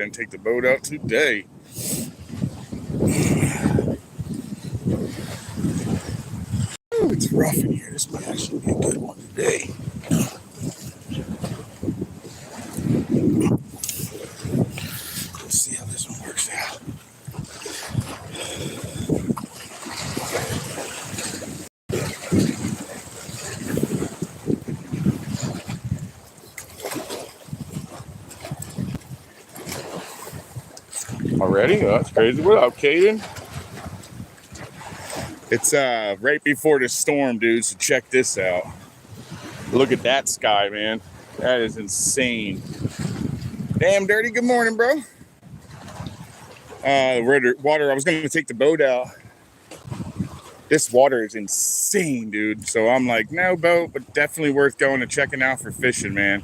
and take the boat out today. Ooh, it's rough in here. This might actually be a good one today. Let's see how this one works out. Already? Oh, that's crazy. What up, Caden? It's right before the storm, dude, so check this out. Look at that sky, man. That is insane. Damn dirty. Good morning, bro. Water, I was going to take the boat out. This water is insane, dude. So I'm like, no boat, but definitely worth going and checking out for fishing, man.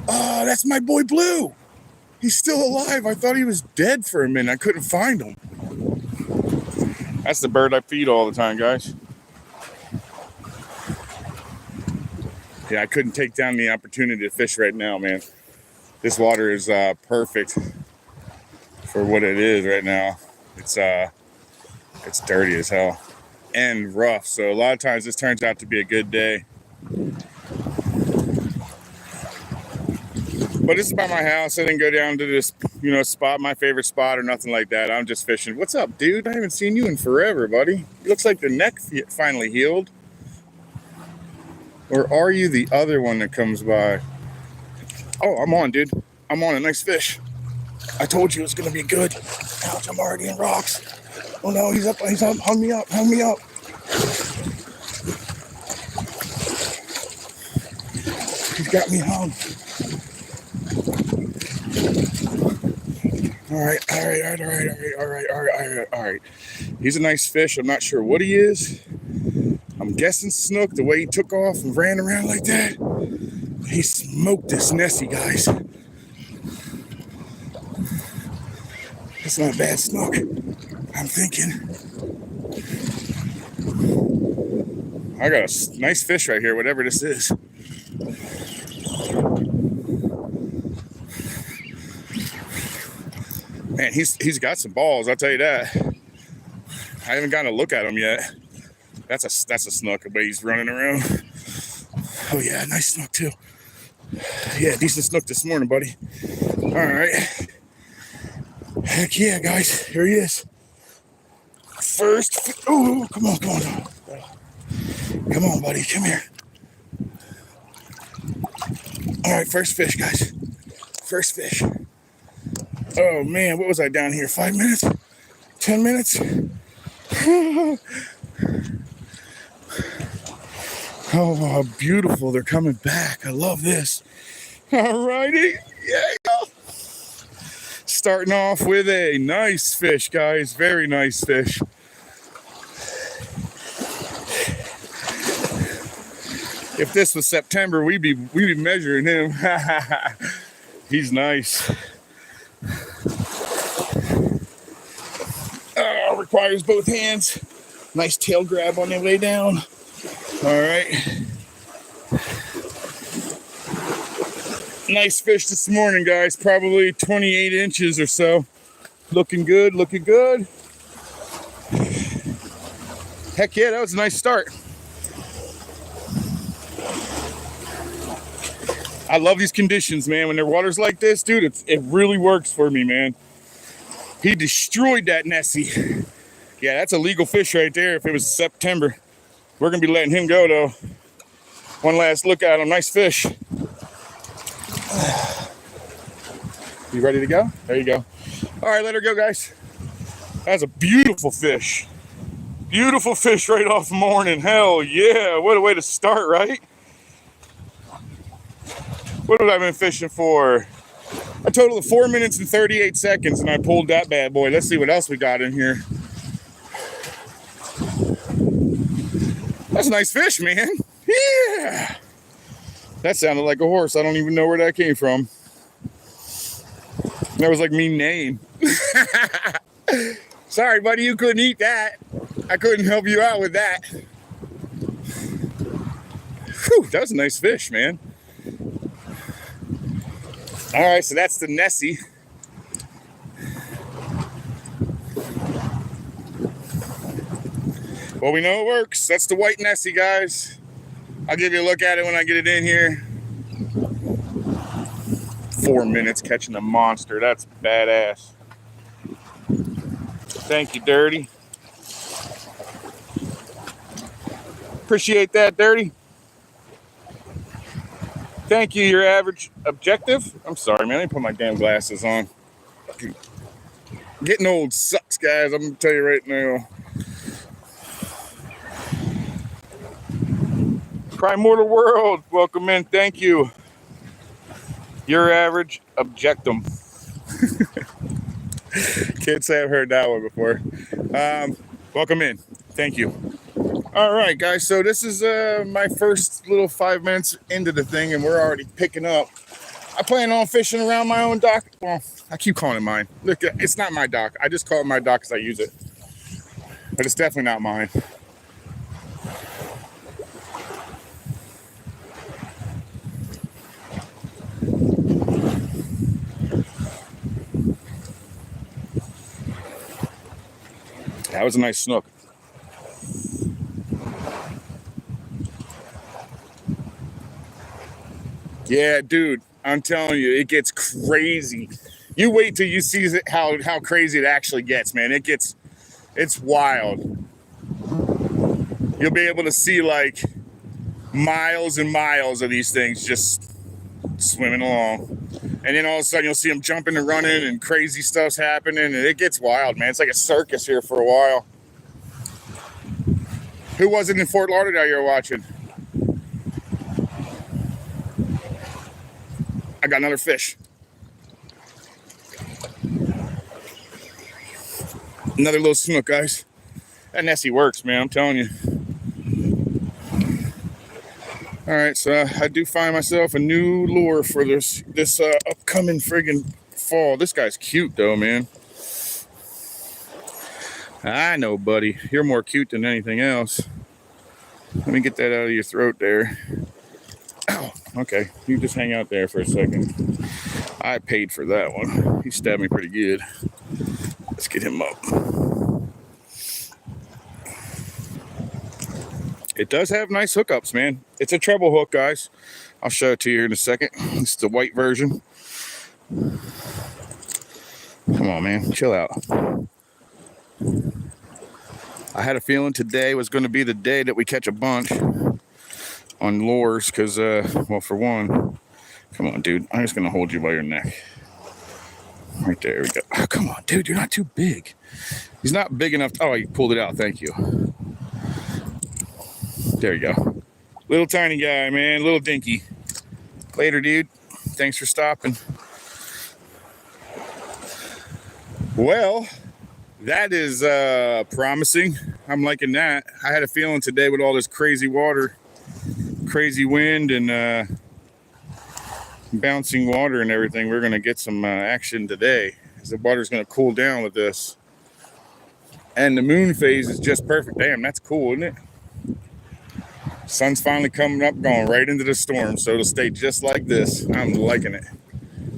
Oh, that's my boy Blue. He's still alive. I thought he was dead for a minute. I couldn't find him. That's the bird I feed all the time, guys. Yeah, I couldn't take down the opportunity to fish right now, man. This water is perfect for what it is right now. It's dirty as hell and rough. So a lot of times this turns out to be a good day. But it's about my house. I didn't go down to this, spot, my favorite spot or nothing like that. I'm just fishing. What's up, dude? I haven't seen you in forever, buddy. It looks like the neck finally healed. Or are you the other one that comes by? Oh, I'm on, dude. I'm on a nice fish. I told you it was going to be good. Ouch, I'm already in rocks. Oh, no, he's up. Hung me up. He's got me hung. All right. He's a nice fish. I'm not sure what he is. I'm guessing snook, the way he took off and ran around like that. He smoked this Nessie, guys. That's not a bad snook, I'm thinking. I got a nice fish right here, whatever this is. Man, he's got some balls, I'll tell you that. I haven't gotten a look at him yet. That's a snook, the way he's running around. Oh yeah, nice snook too. Yeah, decent snook this morning, buddy. All right. Heck yeah, guys, here he is. First, oh, come on. Come on, buddy, come here. All right, first fish, guys. First fish. Oh man, what was I down here? 5 minutes? 10 minutes? Oh, how beautiful. They're coming back. I love this. All righty. Yeah. Starting off with a nice fish, guys. Very nice fish. If this was September, we'd be measuring him. He's nice. Requires both hands. Nice tail grab on the way down. All right. Nice fish this morning, guys. Probably 28 inches or so. Looking good. Heck yeah, that was a nice start. I love these conditions, man. When their water's like this, dude, it really works for me, man. He destroyed that Nessie. Yeah, that's a legal fish right there if it was September. We're going to be letting him go, though. One last look at him. Nice fish. You ready to go? There you go. All right, let her go, guys. That's a beautiful fish. Beautiful fish right off morning. Hell yeah. What a way to start, right? What have I been fishing for? A total of 4 minutes and 38 seconds, and I pulled that bad boy. Let's see what else we got in here. That's a nice fish, man. Yeah. That sounded like a horse. I don't even know where that came from. That was like me neighing. Sorry, buddy, you couldn't eat that. I couldn't help you out with that. Whew, that was a nice fish, man. All right, so that's the Nessie. Well, we know it works. That's the white Nessie, guys. I'll give you a look at it when I get it in here. 4 minutes catching a monster. That's badass. Thank you, Dirty. Appreciate that, Dirty. Thank you, your average objective. I'm sorry, man. Let me put my damn glasses on. Getting old sucks, guys. I'm going to tell you right now. Primordial World, welcome in. Thank you. Your average objectum. Can't say I've heard that one before. Welcome in. Thank you. All right, guys. So this is my first little 5 minutes into the thing, and we're already picking up. I plan on fishing around my own dock. Well, I keep calling it mine. Look, it's not my dock. I just call it my dock because I use it. But it's definitely not mine. That was a nice snook. Yeah, dude, I'm telling you, it gets crazy. You wait till you see how crazy it actually gets, man. It's wild. You'll be able to see like miles and miles of these things just swimming along. And then all of a sudden you'll see them jumping and running and crazy stuff's happening, and it gets wild, man. It's like a circus here for a while. Who was it in Fort Lauderdale you were watching? I got another fish. Another little snook, guys. That Nessie works, man. I'm telling you. All right, so I do find myself a new lure for this upcoming friggin' fall. This guy's cute, though, man. I know, buddy. You're more cute than anything else. Let me get that out of your throat there. Ow. Okay, you just hang out there for a second. I paid for that one. He stabbed me pretty good. Let's get him up. It does have nice hookups, man. It's a treble hook, guys. I'll show it to you in a second. It's the white version. Come on, man. Chill out. I had a feeling today was going to be the day that we catch a bunch on lures because, well, for one, come on, dude. I'm just going to hold you by your neck. Right there we go. Oh, come on, dude. You're not too big. He's not big enough. Oh, you pulled it out. Thank you. There you go. Little tiny guy, man. Little dinky. Later, dude. Thanks for stopping. Well, that is promising. I'm liking that. I had a feeling today with all this crazy water, crazy wind, and bouncing water and everything, we're going to get some action today. The water's going to cool down with this. And the moon phase is just perfect. Damn, that's cool, isn't it? Sun's finally coming up, going right into the storm, so it'll stay just like this. I'm liking it.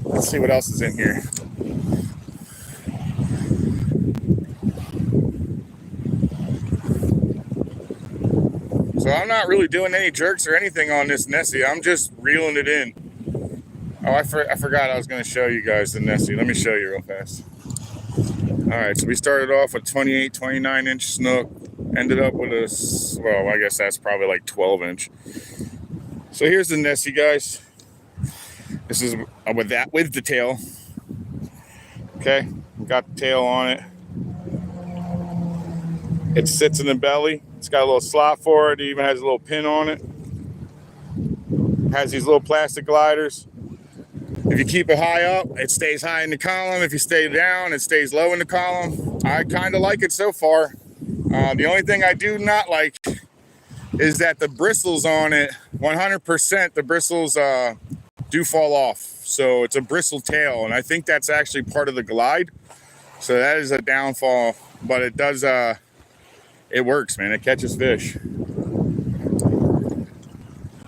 Let's see what else is in here. So I'm not really doing any jerks or anything on this Nessie. I'm just reeling it in. Oh, I forgot I was going to show you guys the Nessie. Let me show you real fast. All right, so we started off with 28, 29-inch snook. Ended up with a, well, I guess that's probably like 12-inch. So here's the Nessie, guys. This is with the tail. Okay, got the tail on it. It sits in the belly. It's got a little slot for it. It even has a little pin on it. Has these little plastic gliders. If you keep it high up, it stays high in the column. If you stay down, it stays low in the column. I kind of like it so far. The only thing I do not like is that the bristles on it, 100%, the bristles do fall off. So it's a bristle tail, and I think that's actually part of the glide. So that is a downfall, but it does, it works, man. It catches fish.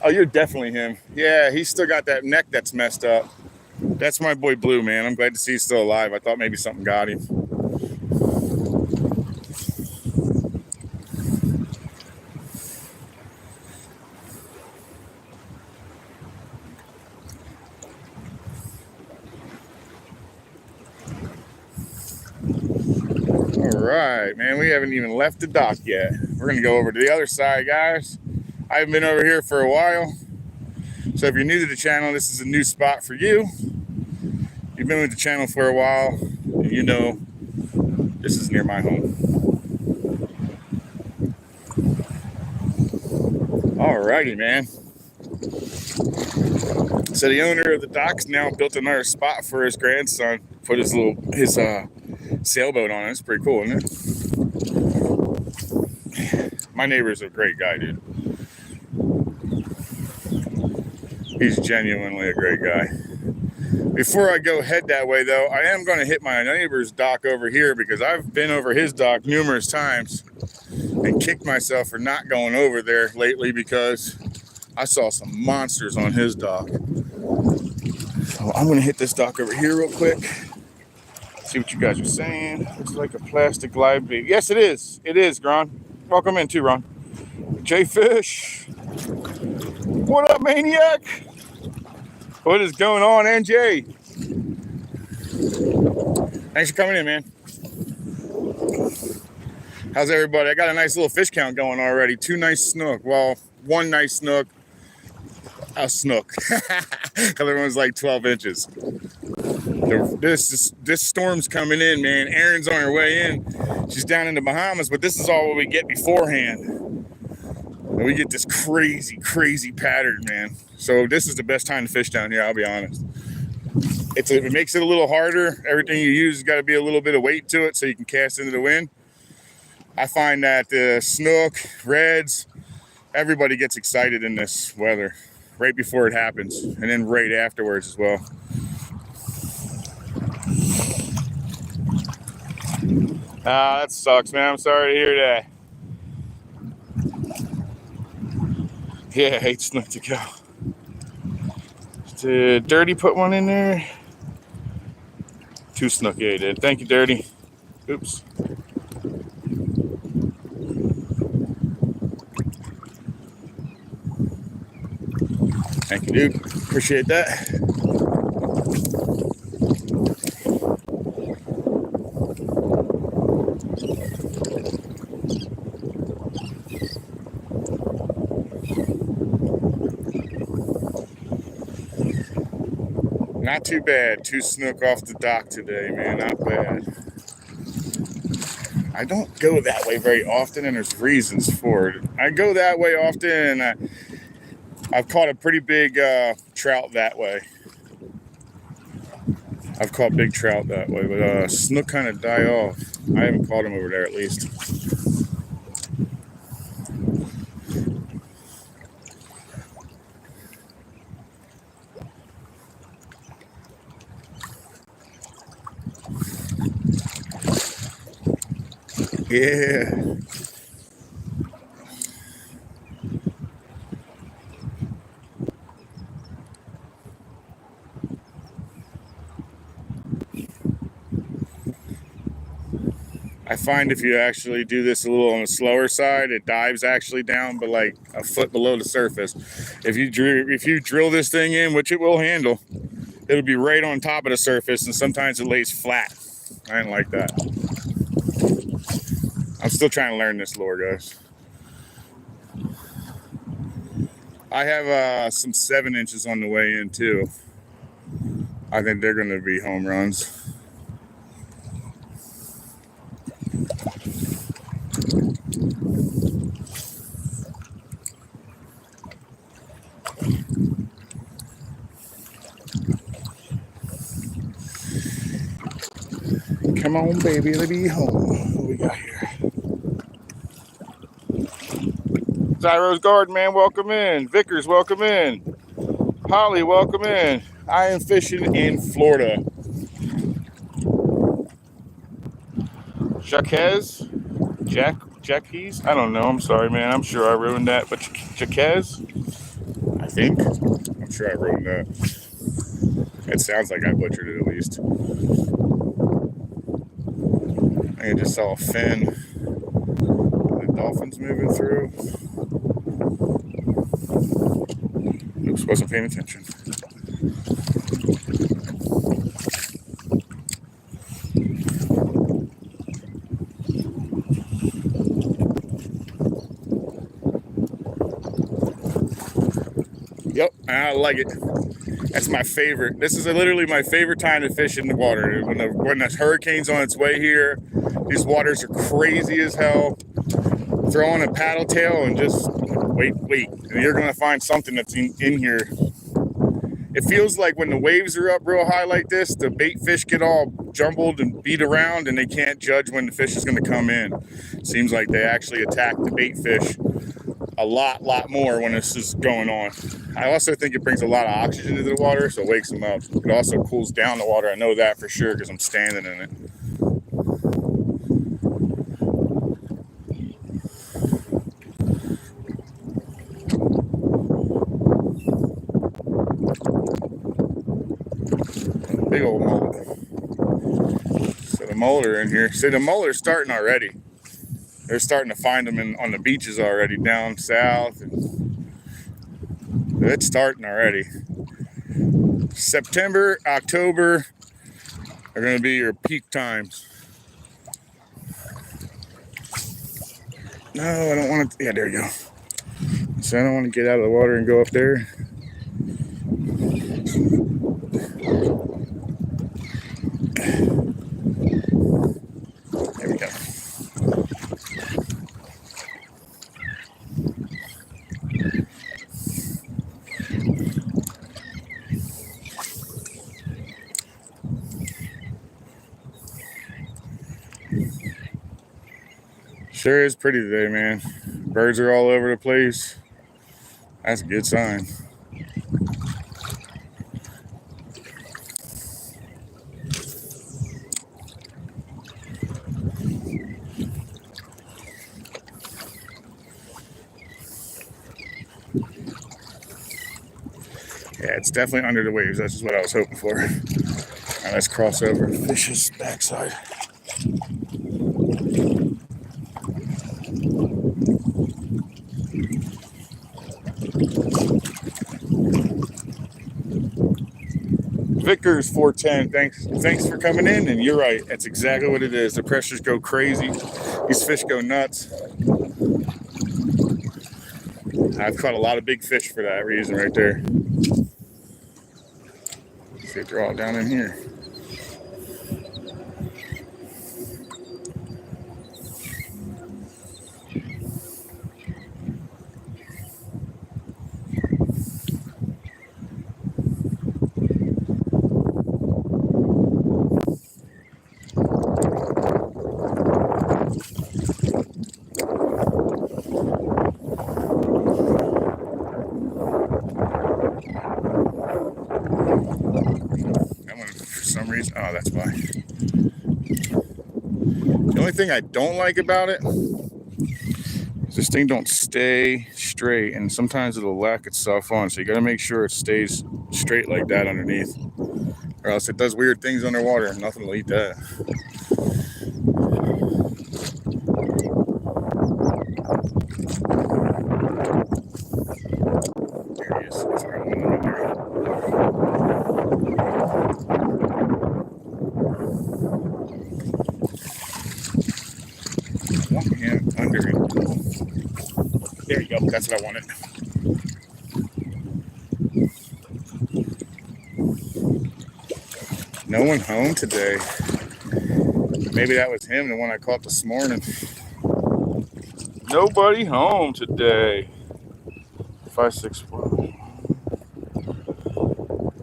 Oh, you're definitely him. Yeah, he's still got that neck that's messed up. That's my boy Blue, man. I'm glad to see he's still alive. I thought maybe something got him. right, man, we haven't even left the dock yet. We're gonna go over to the other side, guys. I haven't been over here for a while, so if you're new to the channel, this is a new spot for you. You've been with the channel for a while, and you know this is near my home. Alrighty, man. So the owner of the dock's now built another spot for his grandson. Put his sailboat on it. It's pretty cool, isn't it? My neighbor's a great guy, dude. He's genuinely a great guy. Before I go head that way, though, I am going to hit my neighbor's dock over here because I've been over his dock numerous times and kicked myself for not going over there lately because I saw some monsters on his dock. So I'm going to hit this dock over here real quick. See what you guys are saying. Looks like a plastic live bait. Yes, it is. It is, Ron. Welcome in too, Ron. J Fish. What up, Maniac? What is going on, NJ? Thanks for coming in, man. How's everybody? I got a nice little fish count going already. 2 nice snook. Well, 1 nice snook. A snook. The other one's like 12 inches. This storm's coming in, man. Erin's on her way in. She's down in the Bahamas, but this is all what we get beforehand. And we get this crazy pattern, man. So this is the best time to fish down here, I'll be honest. It makes it a little harder. Everything you use has got to be a little bit of weight to it so you can cast into the wind. I find that the snook, reds, everybody gets excited in this weather right before it happens and then right afterwards as well. Ah, that sucks, man. I'm sorry to hear that. Yeah, 8 snook to go. Did Dirty put one in there? 2 snook, yeah, he did. Thank you, Dirty. Oops. Thank you, dude. Appreciate that. Not too bad. 2 snook off the dock today, man. Not bad. I don't go that way very often, and there's reasons for it. I go that way often, and I've caught a pretty big trout that way. I've caught big trout that way, but snook kind of die off. I haven't caught them over there at least. Yeah. I find if you actually do this a little on the slower side, it dives actually down, but like a foot below the surface. If you drill this thing in, which it will handle, it'll be right on top of the surface, and sometimes it lays flat. I didn't like that. I'm still trying to learn this lure, guys. I have some 7 inches on the way in too. I think they're going to be home runs. Come on, baby, let me home. What we got here? Zyro's Garden, man, welcome in. Vickers, welcome in. Holly, welcome in. I am fishing in Florida. Jaquez? Jaquez? I don't know. I'm sorry, man. I'm sure I ruined that. But Jaquez? I think. I'm sure I ruined that. It sounds like I butchered it at least. I just saw a fin. The dolphin's moving through. Oops, wasn't paying attention. I like it. That's my favorite. This is literally my favorite time to fish in the water. When the hurricane's on its way here, these waters are crazy as hell. Throw on a paddle tail and just wait. And you're gonna find something that's in here. It feels like when the waves are up real high like this, the bait fish get all jumbled and beat around, and they can't judge when the fish is gonna come in. Seems like they actually attack the bait fish a lot more when this is going on. I also think it brings a lot of oxygen into the water, so it wakes them up. It also cools down the water. I know that for sure because I'm standing in it. Big old mullet. So the mullet are in here. See, the mullet are starting already. They're starting to find them on the beaches already down south. And it's starting already. September, October are going to be your peak times. No, I don't want to. Yeah, there you go. So I don't want to get out of the water and go up there. There we go. Sure is pretty today, man. Birds are all over the place. That's a good sign. Yeah, it's definitely under the waves. That's just what I was hoping for. All right, let's cross over fish's backside. Vickers 410, thanks for coming in. And you're right, that's exactly what it is. The pressures go crazy. These fish go nuts. I've caught a lot of big fish for that reason right there. See if they're all down in here. Oh, that's why. The only thing I don't like about it is this thing don't stay straight, and sometimes it'll lack itself on. So you got to make sure it stays straight like that underneath, or else it does weird things underwater. Nothing will eat that. There he is. That's right. I want him under it. There you go. That's what I wanted. No one home today. Maybe that was him, the one I caught this morning. Nobody home today. 564.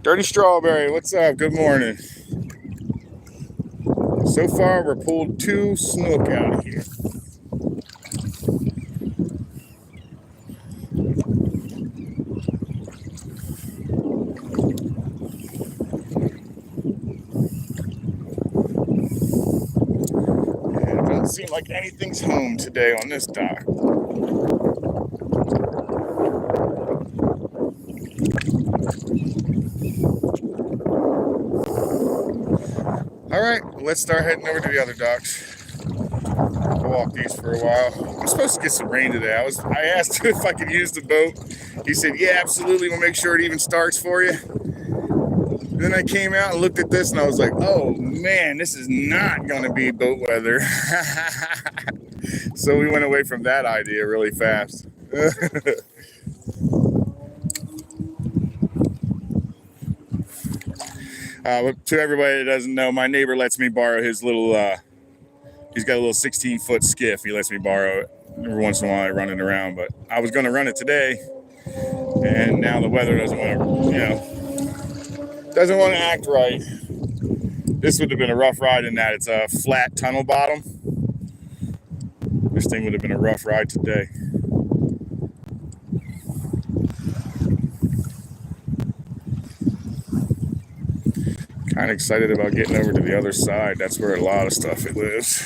Dirty Strawberry, what's up? Good morning. So far, we're pulled 2 snook out of here. Yeah, it doesn't seem like anything's home today on this dock. All right, let's start heading over to the other docks. I'll walk these for a while. I'm supposed to get some rain today. I asked him if I could use the boat. He said, yeah, absolutely. We'll make sure it even starts for you. And then I came out and looked at this and I was like, oh man, this is not going to be boat weather. So we went away from that idea really fast. There To everybody that doesn't know, my neighbor lets me borrow his little, he's got a little 16-foot skiff. He lets me borrow it. Every once in a while I run it around, but I was going to run it today, and now the weather doesn't want to, doesn't want to act right. This would have been a rough ride in that it's a flat tunnel bottom. This thing would have been a rough ride today. Kind of excited about getting over to the other side. That's where a lot of stuff it lives.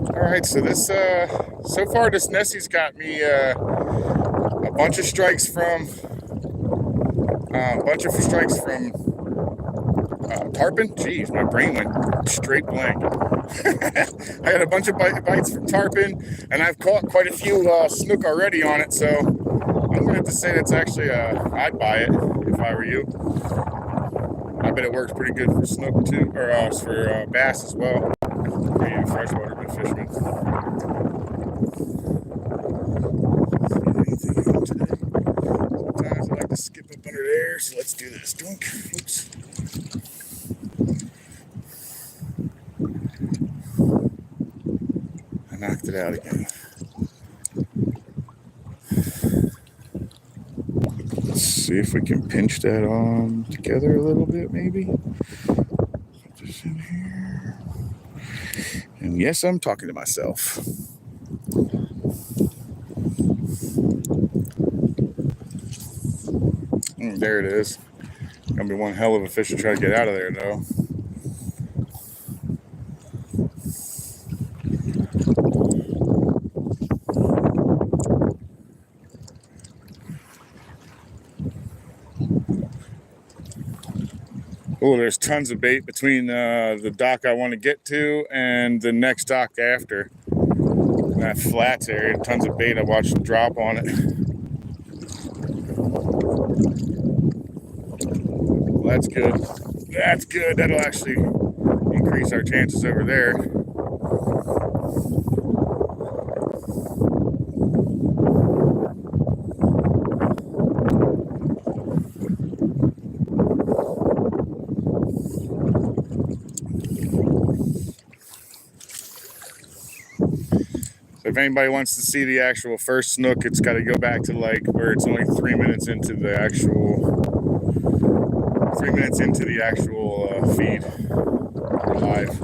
All right, so this so far this Nessie's got me a bunch of strikes from tarpon. Jeez, my brain went straight blank. I got a bunch of bites from tarpon, and I've caught quite a few snook already on it, so I'm going to have to say that's actually, I'd buy it if I were you. I bet it works pretty good for snook too, or for bass as well. Maybe freshwater bit fishermen. Anything out today? Sometimes I like to skip up under there, so let's do this. Dunk. Oops. I knocked it out again. Let's see if we can pinch that on together a little bit, maybe. Put this in here. And yes, I'm talking to myself. There it is. Gonna be one hell of a fish to try to get out of there, though. Oh, there's tons of bait between the dock I want to get to and the next dock after. That flats area, tons of bait. I watched them drop on it. Well, that's good. That's good. That'll actually increase our chances over there. If anybody wants to see the actual first snook, it's got to go back to like where it's only 3 minutes into the actual feed live.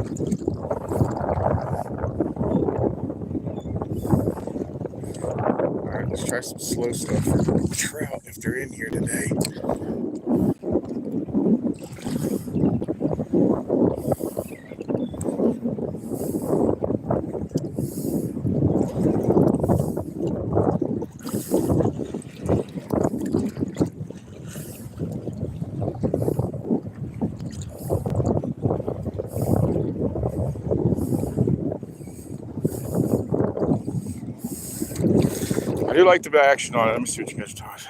All right, let's try some slow stuff for trout if they're in here today. I do like the action on it. Let me see what you guys thought.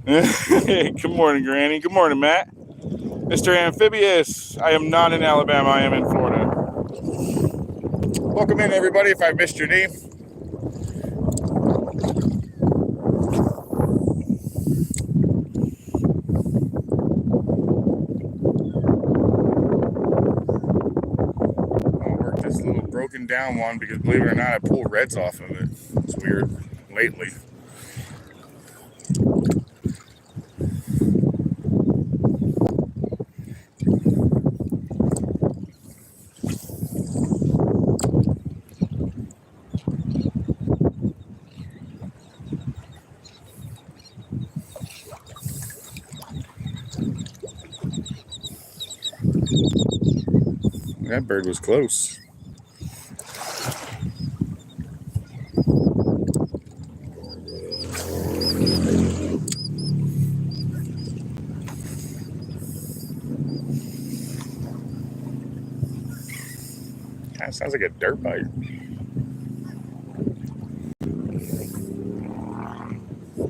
Good morning, Granny. Good morning, Matt. Mr. Amphibious. I am not in Alabama. I am in Florida. Welcome in, everybody, if I missed your name. I'll work this little broken down one because, believe it or not, I pull reds off of it. It's weird lately. That bird was close. Kind of sounds like a dirt bite.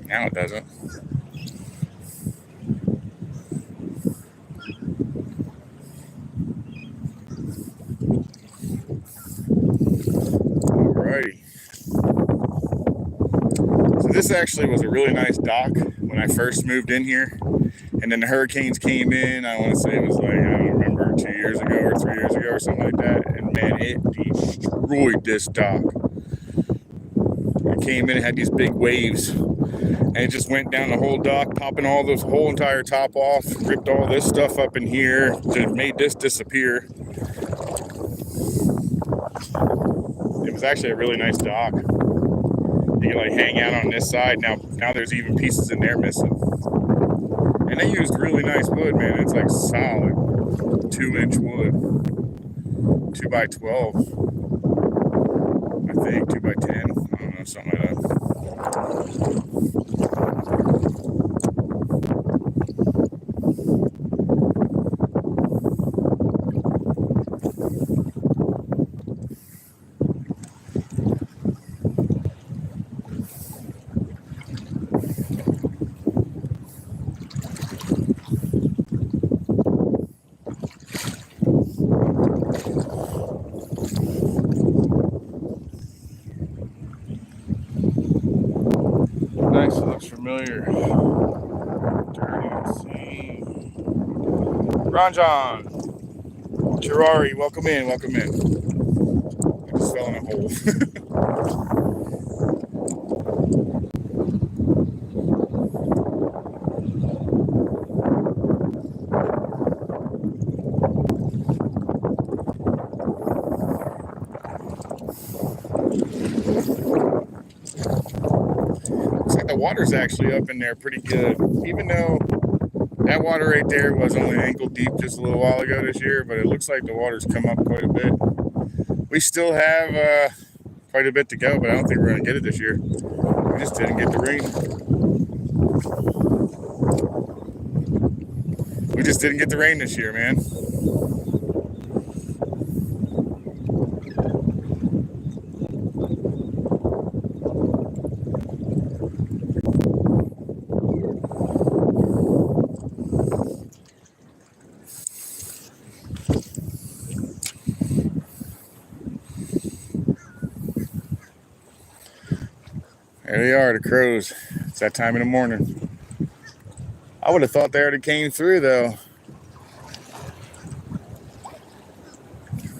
Now it doesn't. Alrighty. this actually was a really nice dock when I first moved in here. And then the hurricanes came in. I want to say it was like, I don't remember, 2 years ago or 3 years ago or something like that. And man, it destroyed this dock. It came in and had these big waves. And it just went down the whole dock, popping all this whole entire top off, ripped all this stuff up in here, just made this disappear. It was actually a really nice dock. You can like hang out on this side. Now there's even pieces in there missing. And they used really nice wood, man. It's like solid 2-inch wood. 2x12. I think 2x10. I don't know, something like that. Nice, looks familiar. Dirty, insane. Ranjan, Chirari, welcome in, welcome in. I just fell in a hole. The water's actually up in there pretty good, even though that water right there was only ankle deep just a little while ago this year, but it looks like the water's come up quite a bit. We still have quite a bit to go, but I don't think we're going to get it this year. We just didn't get the rain. We just didn't get the rain this year, man. There they are, the crows. It's that time in the morning. I would have thought they already came through, though.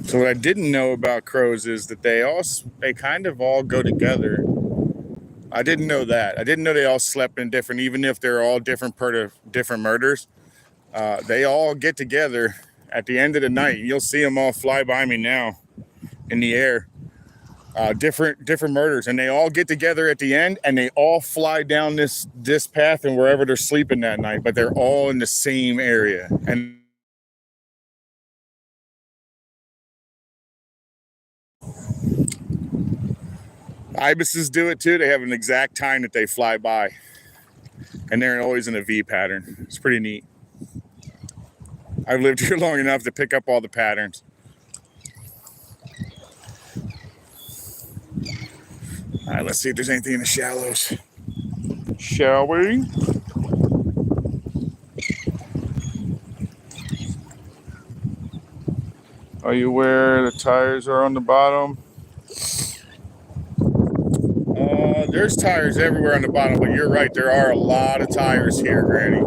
So what I didn't know about crows is that they kind of all go together. I didn't know that. I didn't know they all slept in different, even if they're all different per of different murders. They all get together at the end of the night. You'll see them all fly by me now in the air. Different murders, and they all get together at the end, and they all fly down this path and wherever they're sleeping that night, but they're all in the same area. And ibises do it too. They have an exact time that they fly by, and they're always in a V pattern. It's pretty neat. I've lived here long enough to pick up all the patterns. All right, let's see if there's anything in the shallows. Shall we? Are you aware the tires are on the bottom? There's tires everywhere on the bottom, but you're right. There are a lot of tires here, Granny.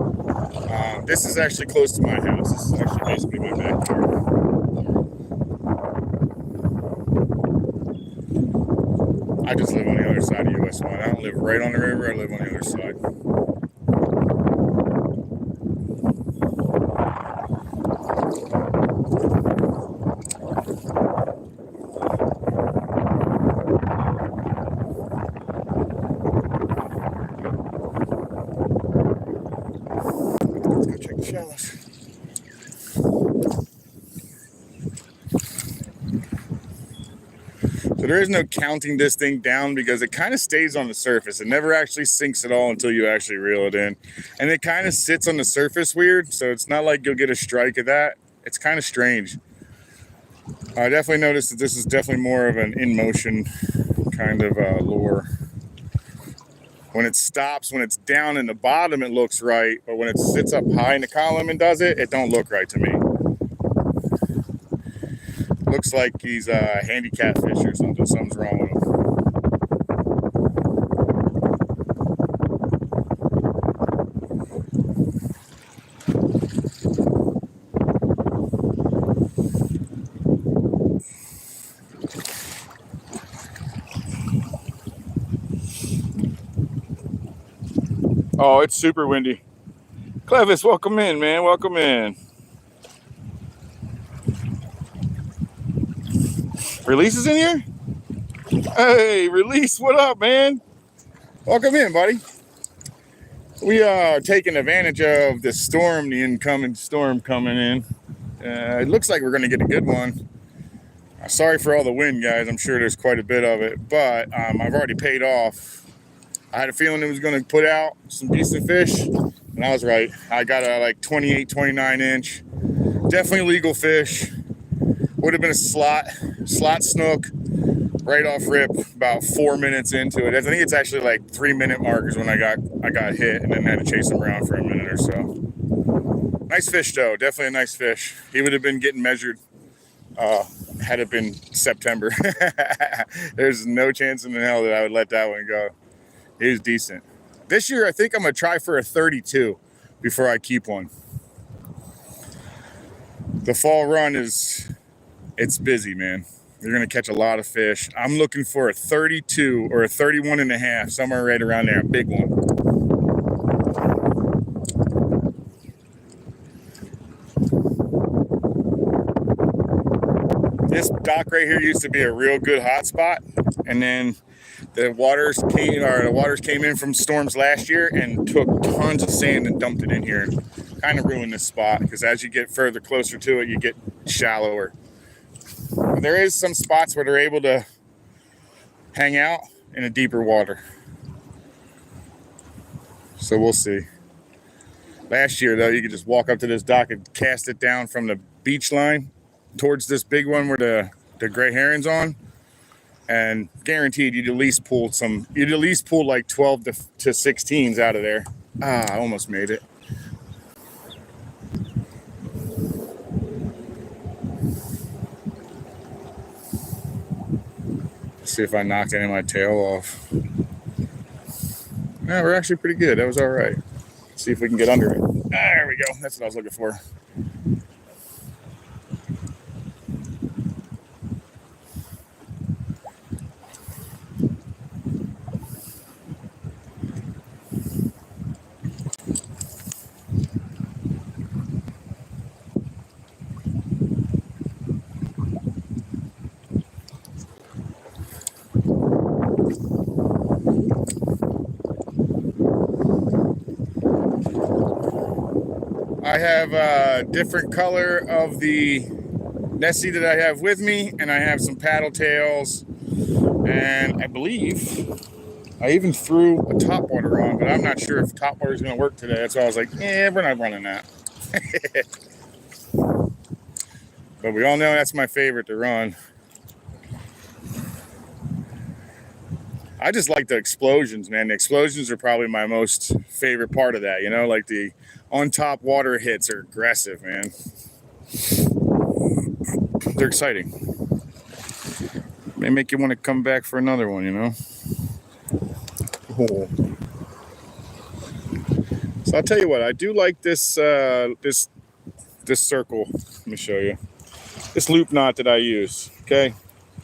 This is actually close to my house. This is actually basically my backyard. I just live on the other side of US 1. I don't live right on the river. I live on the other side. Let's go check the shallows. So there is no counting this thing down because it kind of stays on the surface. It never actually sinks at all until you actually reel it in. And it kind of sits on the surface weird, so it's not like you'll get a strike of that. It's kind of strange. I definitely noticed that this is definitely more of an in-motion kind of lure. When it stops, when it's down in the bottom, it looks right. But when it sits up high in the column and does it, it don't look right to me. Looks like he's a handicapped fish or something. Something's wrong with him. Oh, it's super windy. Clevis, welcome in, man. Welcome in. Release is in here? Hey, Release, what up, man? Welcome in, buddy. We are taking advantage of the storm, the incoming storm coming in. It looks like we're going to get a good one. Sorry for all the wind, guys. I'm sure there's quite a bit of it, but I've already paid off. I had a feeling it was going to put out some decent fish, and I was right. I got a like 28, 29 inch. Definitely legal fish. Would have been a slot snook right off rip about 4 minutes into it. I think it's actually like 3 minute markers when I got hit and then had to chase him around for a minute or so. Nice fish though, definitely a nice fish. He would have been getting measured had it been September. There's no chance in the hell that I would let that one go. He was decent. This year I think I'm gonna try for a 32 before I keep one. The fall run it's busy, man. You're going to catch a lot of fish. I'm looking for a 32 or a 31 and a half, somewhere right around there, a big one. This dock right here used to be a real good hot spot, and then the waters came in from storms last year and took tons of sand and dumped it in here and kind of ruined this spot because as you get further closer to it, you get shallower. There is some spots where they're able to hang out in a deeper water. So we'll see. Last year, though, you could just walk up to this dock and cast it down from the beach line towards this big one where the gray heron's on. And guaranteed you'd at least pull like 12 to 16s out of there. I almost made it. See if I knocked any of my tail off. No, we're actually pretty good. That was all right. Let's see if we can get under it. There we go. That's what I was looking for. I have a different color of the Nessie that I have with me, and I have some paddle tails, and I believe I even threw a topwater on, but I'm not sure if topwater is going to work today. That's why I was like, we're not running that. But we all know that's my favorite to run. I just like the explosions, man. The explosions are probably my most favorite part of that, like the on top water hits are aggressive, man. They're exciting. They make you want to come back for another one, Oh. So I'll tell you what, I do like this this circle. Let me show you. This loop knot that I use, okay?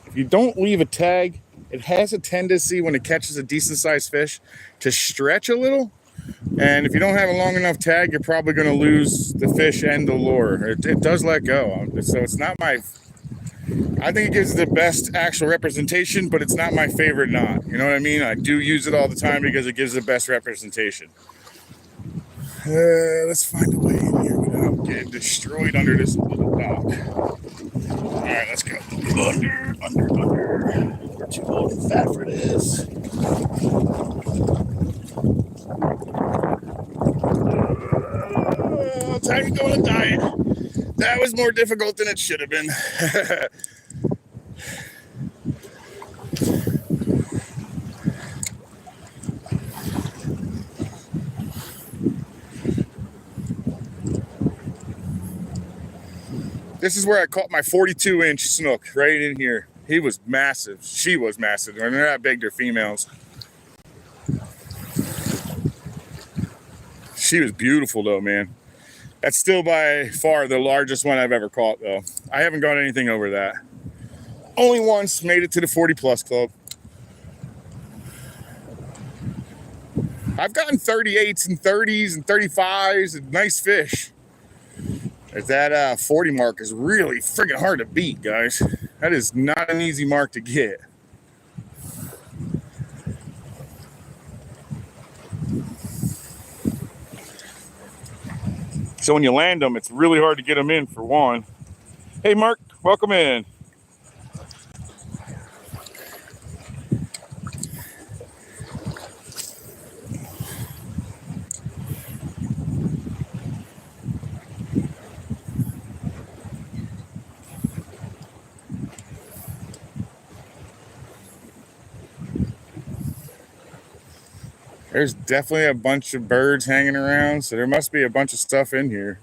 If you don't leave a tag, it has a tendency when it catches a decent sized fish to stretch a little. And if you don't have a long enough tag, you're probably going to lose the fish and the lure. It does let go. So it's not I think it gives the best actual representation, but it's not my favorite knot. You know what I mean? I do use it all the time because it gives the best representation. Let's find a way in here without getting destroyed under this little dock. All right, let's go. Under. We're too old and fat for this. Time to go on a diet. That was more difficult than it should have been. This is where I caught my 42-inch snook, right in here. He was massive. She was massive. When they're that big, they're females. She was beautiful, though, man. That's still by far the largest one I've ever caught, though. I haven't got anything over that. Only once made it to the 40-plus club. I've gotten 38s and 30s and 35s and nice fish. That 40 mark is really friggin' hard to beat, guys. That is not an easy mark to get. So when you land them, it's really hard to get them in, for one. Hey, Mark, welcome in. There's definitely a bunch of birds hanging around, so there must be a bunch of stuff in here.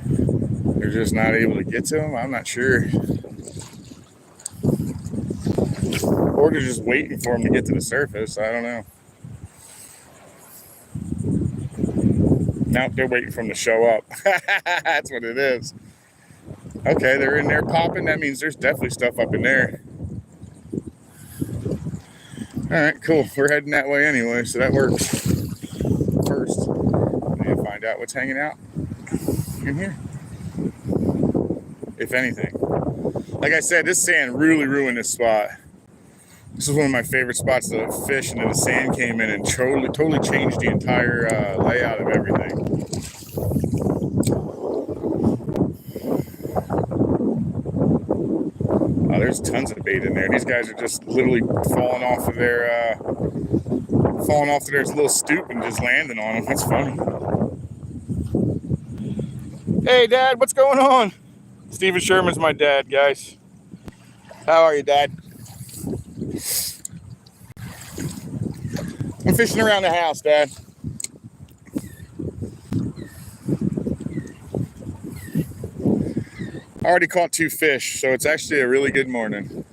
They're just not able to get to them. I'm not sure. Or they're just waiting for them to get to the surface. I don't know. Nope, they're waiting for them to show up. That's what it is. Okay, they're in there popping. That means there's definitely stuff up in there. All right, cool. We're heading that way anyway, so that works. First, I need to find out what's hanging out in here, if anything. Like I said, this sand really ruined this spot. This is one of my favorite spots to fish, and then the sand came in and totally changed the entire layout of everything. Oh, there's tons of bait in there. These guys are just literally falling off of their little stoop and just landing on them. That's funny. Hey, Dad, what's going on? Steven Sherman's my dad, guys. How are you, Dad? I'm fishing around the house, Dad. I already caught 2 fish, so it's actually a really good morning.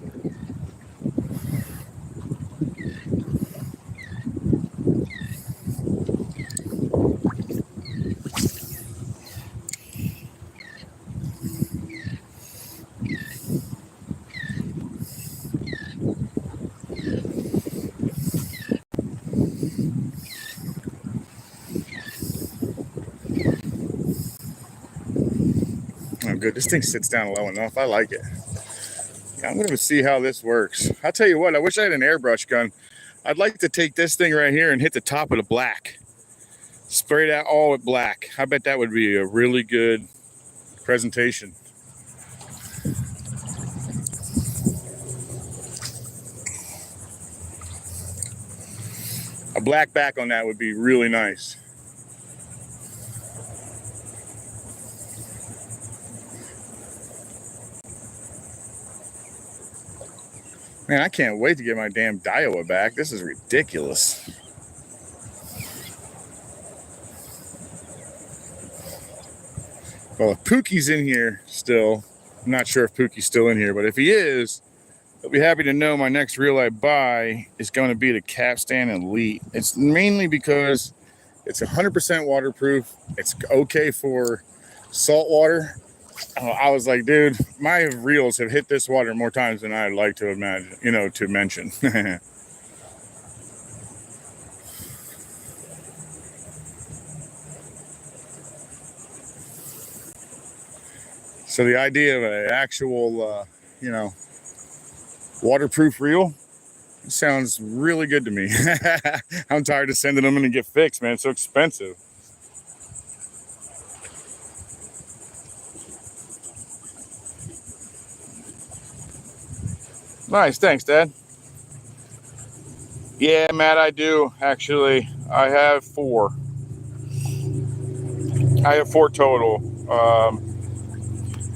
Oh, good. This thing sits down low enough. I like it. Yeah, I'm going to see how this works. I'll tell you what, I wish I had an airbrush gun. I'd like to take this thing right here and hit the top of the black. Spray that all with black. I bet that would be a really good presentation. A black back on that would be really nice. Man, I can't wait to get my damn Daiwa back. This is ridiculous. Well, if Pookie's in here still, I'm not sure if Pookie's still in here, but if he is, I'll be happy to know my next reel I buy is going to be the Capstan Elite. It's mainly because it's 100% waterproof. It's okay for salt water. I was like, dude, my reels have hit this water more times than I'd like to imagine, to mention. So the idea of an actual, waterproof reel sounds really good to me. I'm tired of sending them in to get fixed, man. It's so expensive. Nice, thanks, Dad. Yeah, Matt, I do, actually. I have 4. I have 4 total.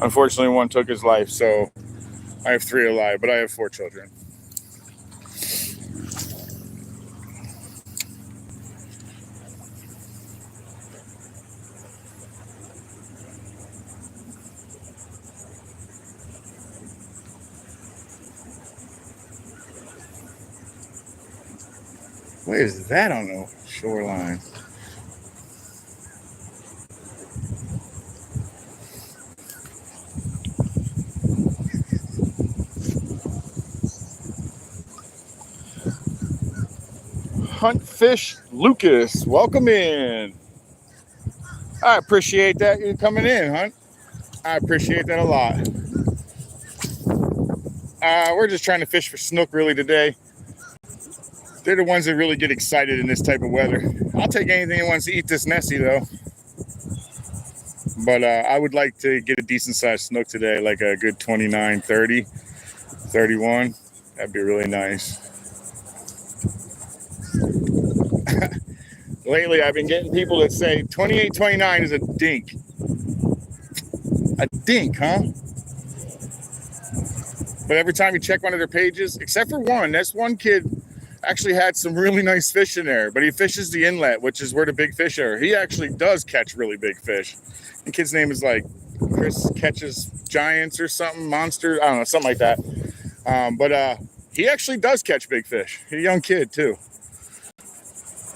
Unfortunately, one took his life, so I have 3 alive, but I have 4 children. What is that on the shoreline? Hunt Fish Lucas. Welcome in. I appreciate that you coming in, Hunt. I appreciate that a lot. We're just trying to fish for snook really today. They're the ones that really get excited in this type of weather. I'll take anything that wants to eat this Nessie though. But I would like to get a decent sized snook today, like a good 29, 30, 31. That'd be really nice. Lately, I've been getting people that say 28, 29 is a dink. A dink, huh? But every time you check one of their pages, except for one, this one kid actually had some really nice fish in there, but he fishes the inlet, which is where the big fish are. He actually does catch really big fish. The kid's name is like Chris Catches Giants or something, Monster, I don't know, something like that. But he actually does catch big fish. He's a young kid too.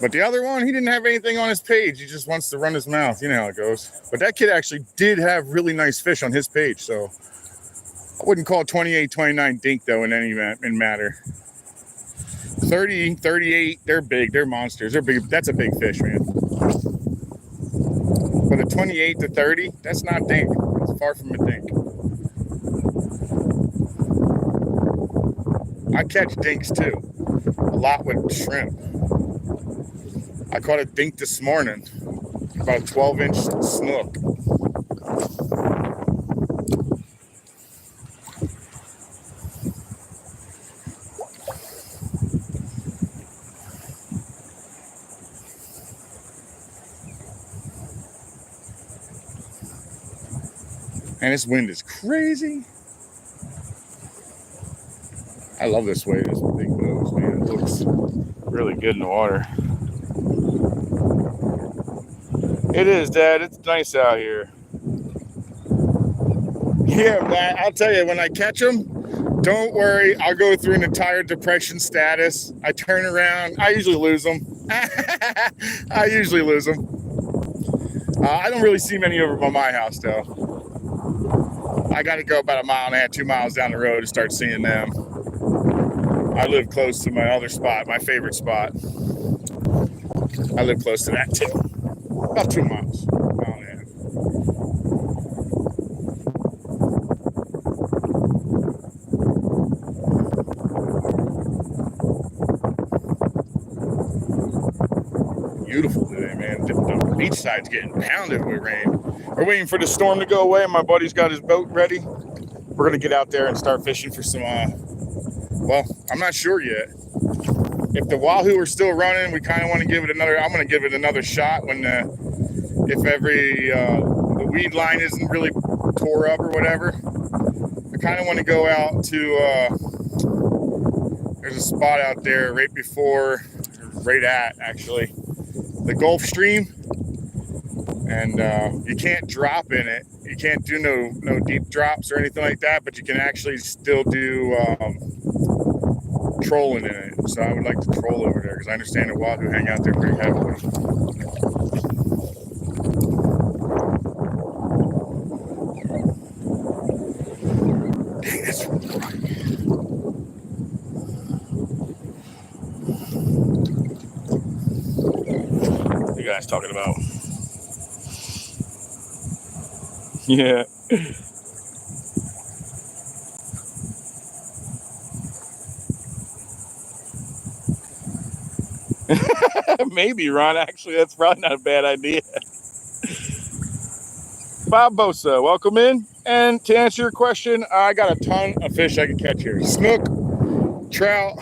But the other one, he didn't have anything on his page. He just wants to run his mouth. You know how it goes. But that kid actually did have really nice fish on his page. So I wouldn't call 28, 29 dink, though, in any matter. 30, 38, they're big. They're monsters. They're big. That's a big fish, man. But a 28 to 30, that's not dink. It's far from a dink. I catch dinks, too. A lot with shrimp. I caught a dink this morning, about a 12-inch snook. And this wind is crazy. I love this way, this big bows, man. It looks really good in the water. It is, Dad. It's nice out here. Yeah, man. I'll tell you, when I catch them, don't worry. I'll go through an entire depression status. I turn around. I usually lose them. I don't really see many over by my house, though. I got to go about a mile and a half, 2 miles down the road to start seeing them. I live close to my other spot, my favorite spot. I live close to that, too. About 2 miles. Mile and a half. Beautiful today, man. The beach side's getting pounded with rain. We're waiting for the storm to go away. My buddy's got his boat ready. We're going to get out there and start fishing for some, well, I'm not sure yet. If the wahoo are still running, we kind of want to give it another, I'm going to give it another shot when, if the weed line isn't really tore up or whatever. I kind of want to go out to, there's a spot out there right before, right at actually, the Gulf Stream. And you can't drop in it. You can't do no deep drops or anything like that, but you can actually still do trolling in it. So I would like to troll over there because I understand the wahoo hang out there pretty heavily. Dang, that's right. What are you guys talking about? Yeah. Maybe, Ron. Actually, that's probably not a bad idea. Bob Bosa, welcome in. And to answer your question, I got a ton of fish I can catch here. Snook, trout,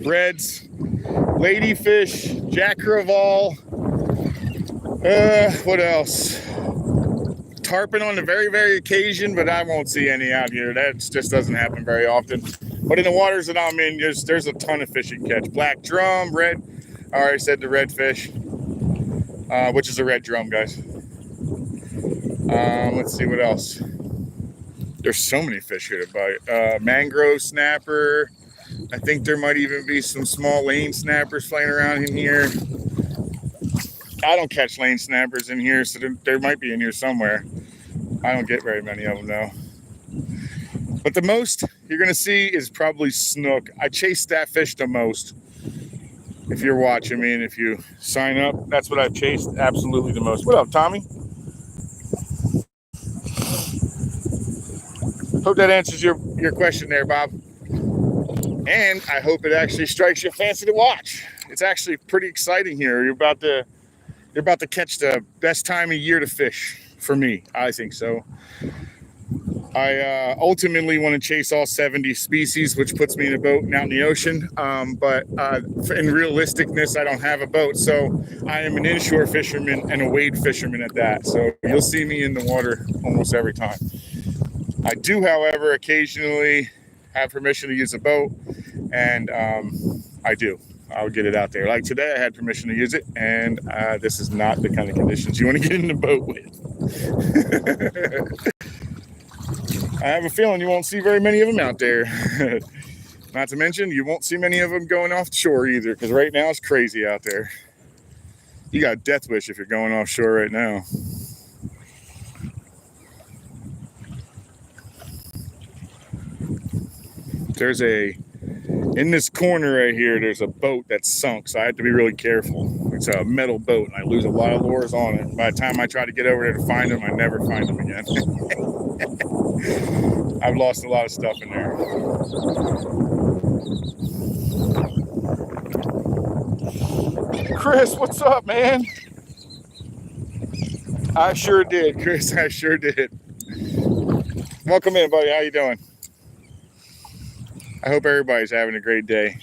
reds, ladyfish, jack crevalle. What else? Tarpon on the very, very occasion, but I won't see any out here. That just doesn't happen very often. But in the waters that I'm in, there's a ton of fish you can catch. Black drum, red. I already said the redfish, which is a red drum, guys. Let's see what else. There's so many fish here to bite. Mangrove snapper. I think there might even be some small lane snappers flying around in here. I don't catch lane snappers in here, so there might be in here somewhere. I don't get very many of them, though. But the most you're going to see is probably snook. I chase that fish the most. if you're watching me and if you sign up, that's what I've chased absolutely the most. What up, Tommy? Hope that answers your question there, Bob. And I hope it actually strikes your fancy to watch. It's actually pretty exciting here. You're about to catch the best time of year to fish for me. I think so. I ultimately want to chase all 70 species, which puts me in a boat and out in the ocean. But in realisticness, I don't have a boat. So I am an inshore fisherman and a wade fisherman at that. So you'll see me in the water almost every time. I do, however, occasionally have permission to use a boat, and I do. I'll get it out there. Like today, I had permission to use it, and this is not the kind of conditions you want to get in the boat with. I have a feeling you won't see very many of them out there. Not to mention, you won't see many of them going off shore either, because right now it's crazy out there. You got a death wish if you're going offshore right now. In this corner right here, there's a boat that's sunk, so I have to be really careful. It's a metal boat, and I lose a lot of lures on it. By the time I try to get over there to find them, I never find them again. I've lost a lot of stuff in there. Chris, what's up, man? I sure did, Chris. I sure did. Welcome in, buddy. How you doing? I hope everybody's having a great day.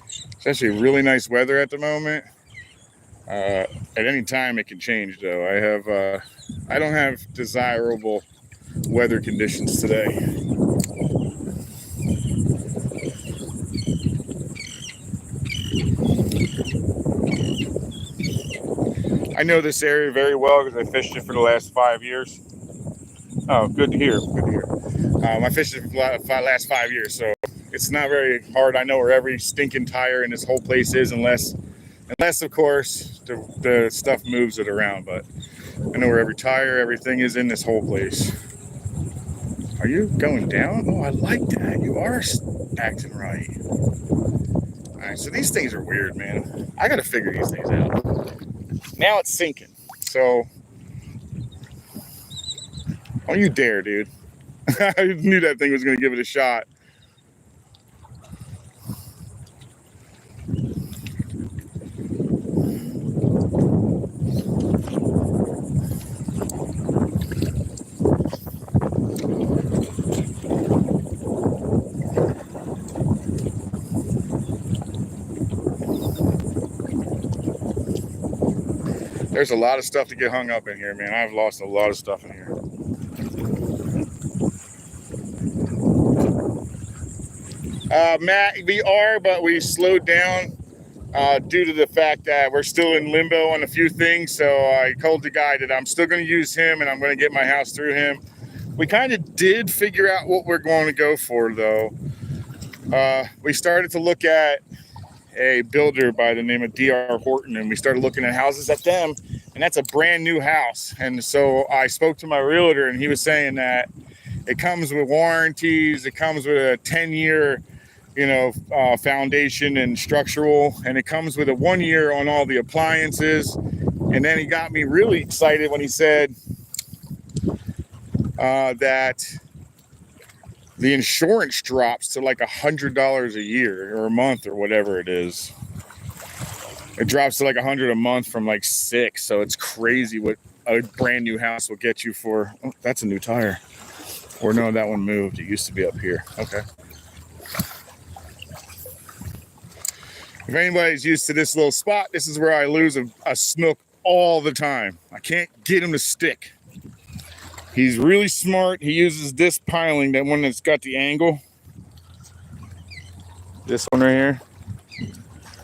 It's actually really nice weather at the moment. At any time it can change, though. I don't have desirable weather conditions today. I know this area very well because I fished it for the last 5 years. Oh, good to hear. Good to hear. I fished it for the last 5 years, so it's not very hard. I know where every stinking tire in this whole place is, unless of course the stuff moves it around. But I know where every tire, everything is in this whole place. Are you going down? Oh, I like that. You are acting right. All right, so these things are weird, man. I got to figure these things out. Now it's sinking. So, don't you dare, dude. I knew that thing was going to give it a shot. There's a lot of stuff to get hung up in here, man. I've lost a lot of stuff in here. Matt, we are, but we slowed down due to the fact that we're still in limbo on a few things. So I told the guy that I'm still going to use him and I'm going to get my house through him. We kind of did figure out what we're going to go for, though. We started to look at a builder by the name of D.R. Horton, and we started looking at houses at them, and that's a brand new house. And so I spoke to my realtor, and he was saying that it comes with warranties, it comes with a 10-year foundation and structural, and it comes with a 1 year on all the appliances. And then he got me really excited when he said that the insurance drops to like $100 a year or a month or whatever it is. It drops to like $100 a month from like $6. So it's crazy what a brand new house will get you for. Oh, that's a new tire. Or no, that one moved. It used to be up here. Okay. If anybody's used to this little spot, this is where I lose a snook all the time. I can't get him to stick. He's really smart. He uses this piling, that one that's got the angle. This one right here.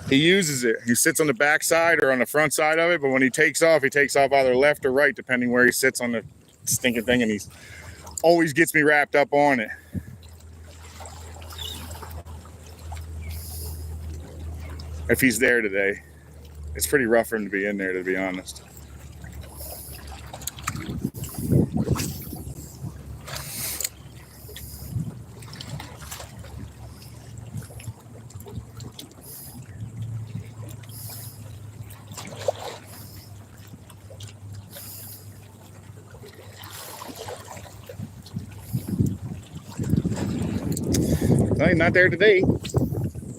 He uses it. He sits on the back side or on the front side of it, but when he takes off either left or right, depending where he sits on the stinking thing, and he always gets me wrapped up on it. If he's there today. It's pretty rough for him to be in there, to be honest. not there today.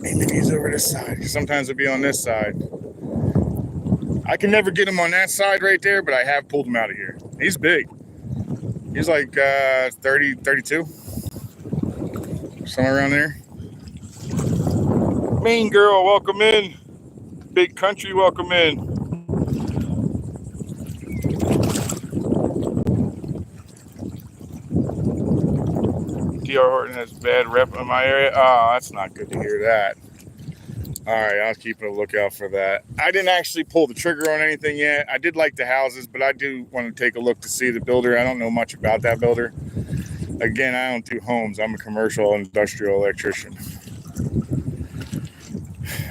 Maybe he's over this side. Sometimes it'll be on this side. I can never get him on that side right there, but I have pulled him out of here. He's big. He's like 30, 32. Somewhere around there. Main girl, welcome in. Big country, welcome in. D.R. Horton has bad rep in my area. Oh, that's not good to hear that. All right, I'll keep a lookout for that. I didn't actually pull the trigger on anything yet. I did like the houses, but I do want to take a look to see the builder. I don't know much about that builder. Again, I don't do homes. I'm a commercial industrial electrician.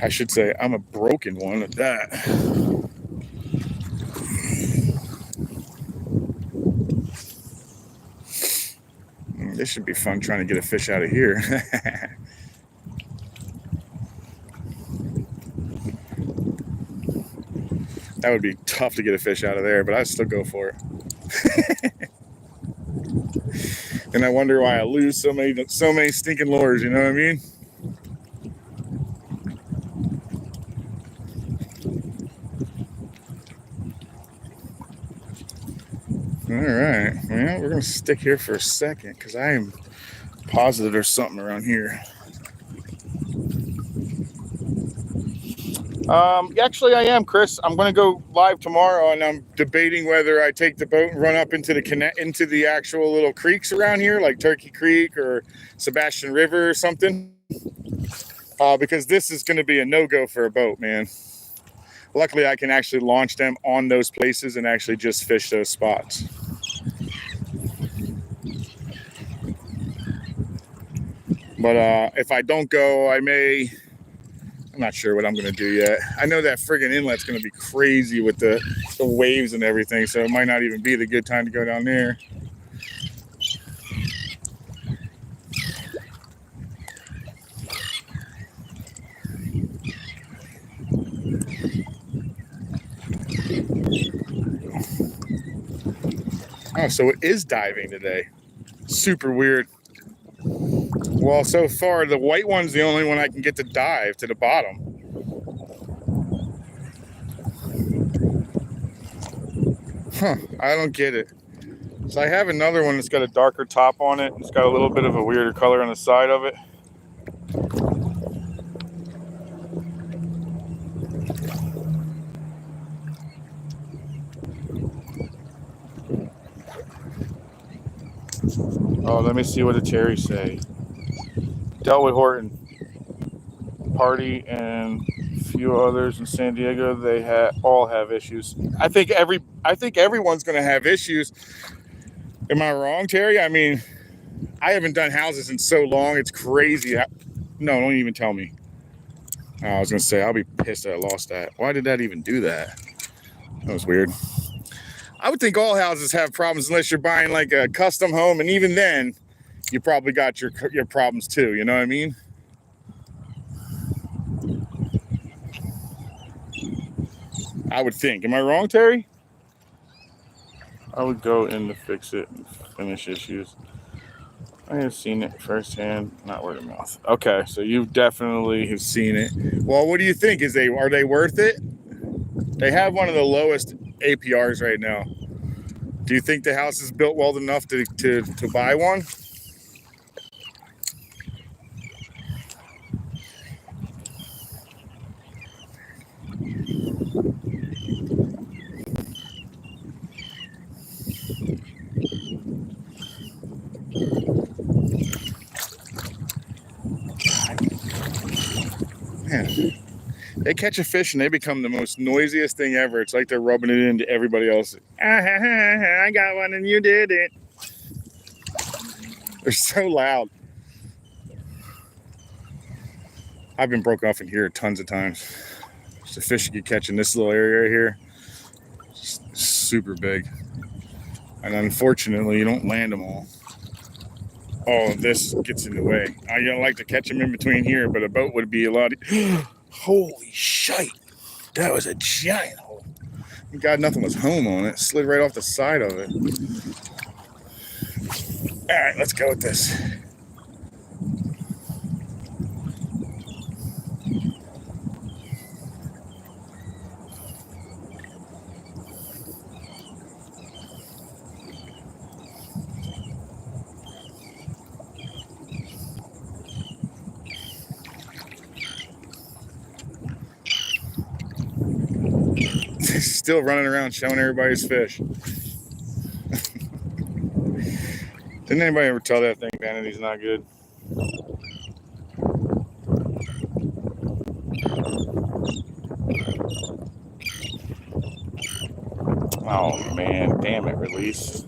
I should say I'm a broken one at that. This should be fun trying to get a fish out of here. That would be tough to get a fish out of there, but I'd still go for it. And I wonder why I lose so many stinking lures, you know what I mean? All right, well, we're gonna stick here for a second because I am positive there's something around here. Actually, I am, Chris. I'm gonna go live tomorrow, and I'm debating whether I take the boat and run up into the actual little creeks around here, like Turkey Creek or Sebastian River or something. Because this is gonna be a no-go for a boat, man. Luckily, I can actually launch them on those places and actually just fish those spots. But if I don't go, I'm not sure what I'm going to do yet. I know that friggin' inlet's going to be crazy with the waves and everything, so it might not even be the good time to go down there. Oh, so it is diving today. Super weird. Well, so far, the white one's the only one I can get to dive to the bottom. Huh, I don't get it. So I have another one that's got a darker top on it. It's got a little bit of a weirder color on the side of it. Oh, let me see what the cherries say. Dealt with Horton, Party, and a few others in San Diego. They all have issues. I think everyone's going to have issues. Am I wrong, Terry? I mean, I haven't done houses in so long. It's crazy. No, don't even tell me. Oh, I was going to say, I'll be pissed that I lost that. Why did that even do that? That was weird. I would think all houses have problems unless you're buying like a custom home. And even then, you probably got your problems too. You know what I mean? I would think. Am I wrong, Terry? I would go in to fix it and finish issues. I have seen it firsthand, not word of mouth. Okay, so you definitely have seen it. Well, what do you think? Are they worth it? They have one of the lowest APRs right now. Do you think the house is built well enough to buy one? Man, they catch a fish and they become the most noisiest thing ever. It's like they're rubbing it into everybody else. I got one and you did it. They're so loud. I've been broken off in here tons of times. There's a fish you can catch in this little area right here. It's super big. And unfortunately, you don't land them all. Oh, this gets in the way. I don't like to catch them in between here, but a boat would be a lot. Holy shite. That was a giant hole. Thank God nothing was home on it. Slid right off the side of it. All right, let's go with this. Still running around showing everybody's fish. Didn't anybody ever tell that thing vanity's not good? Oh man, damn it, release.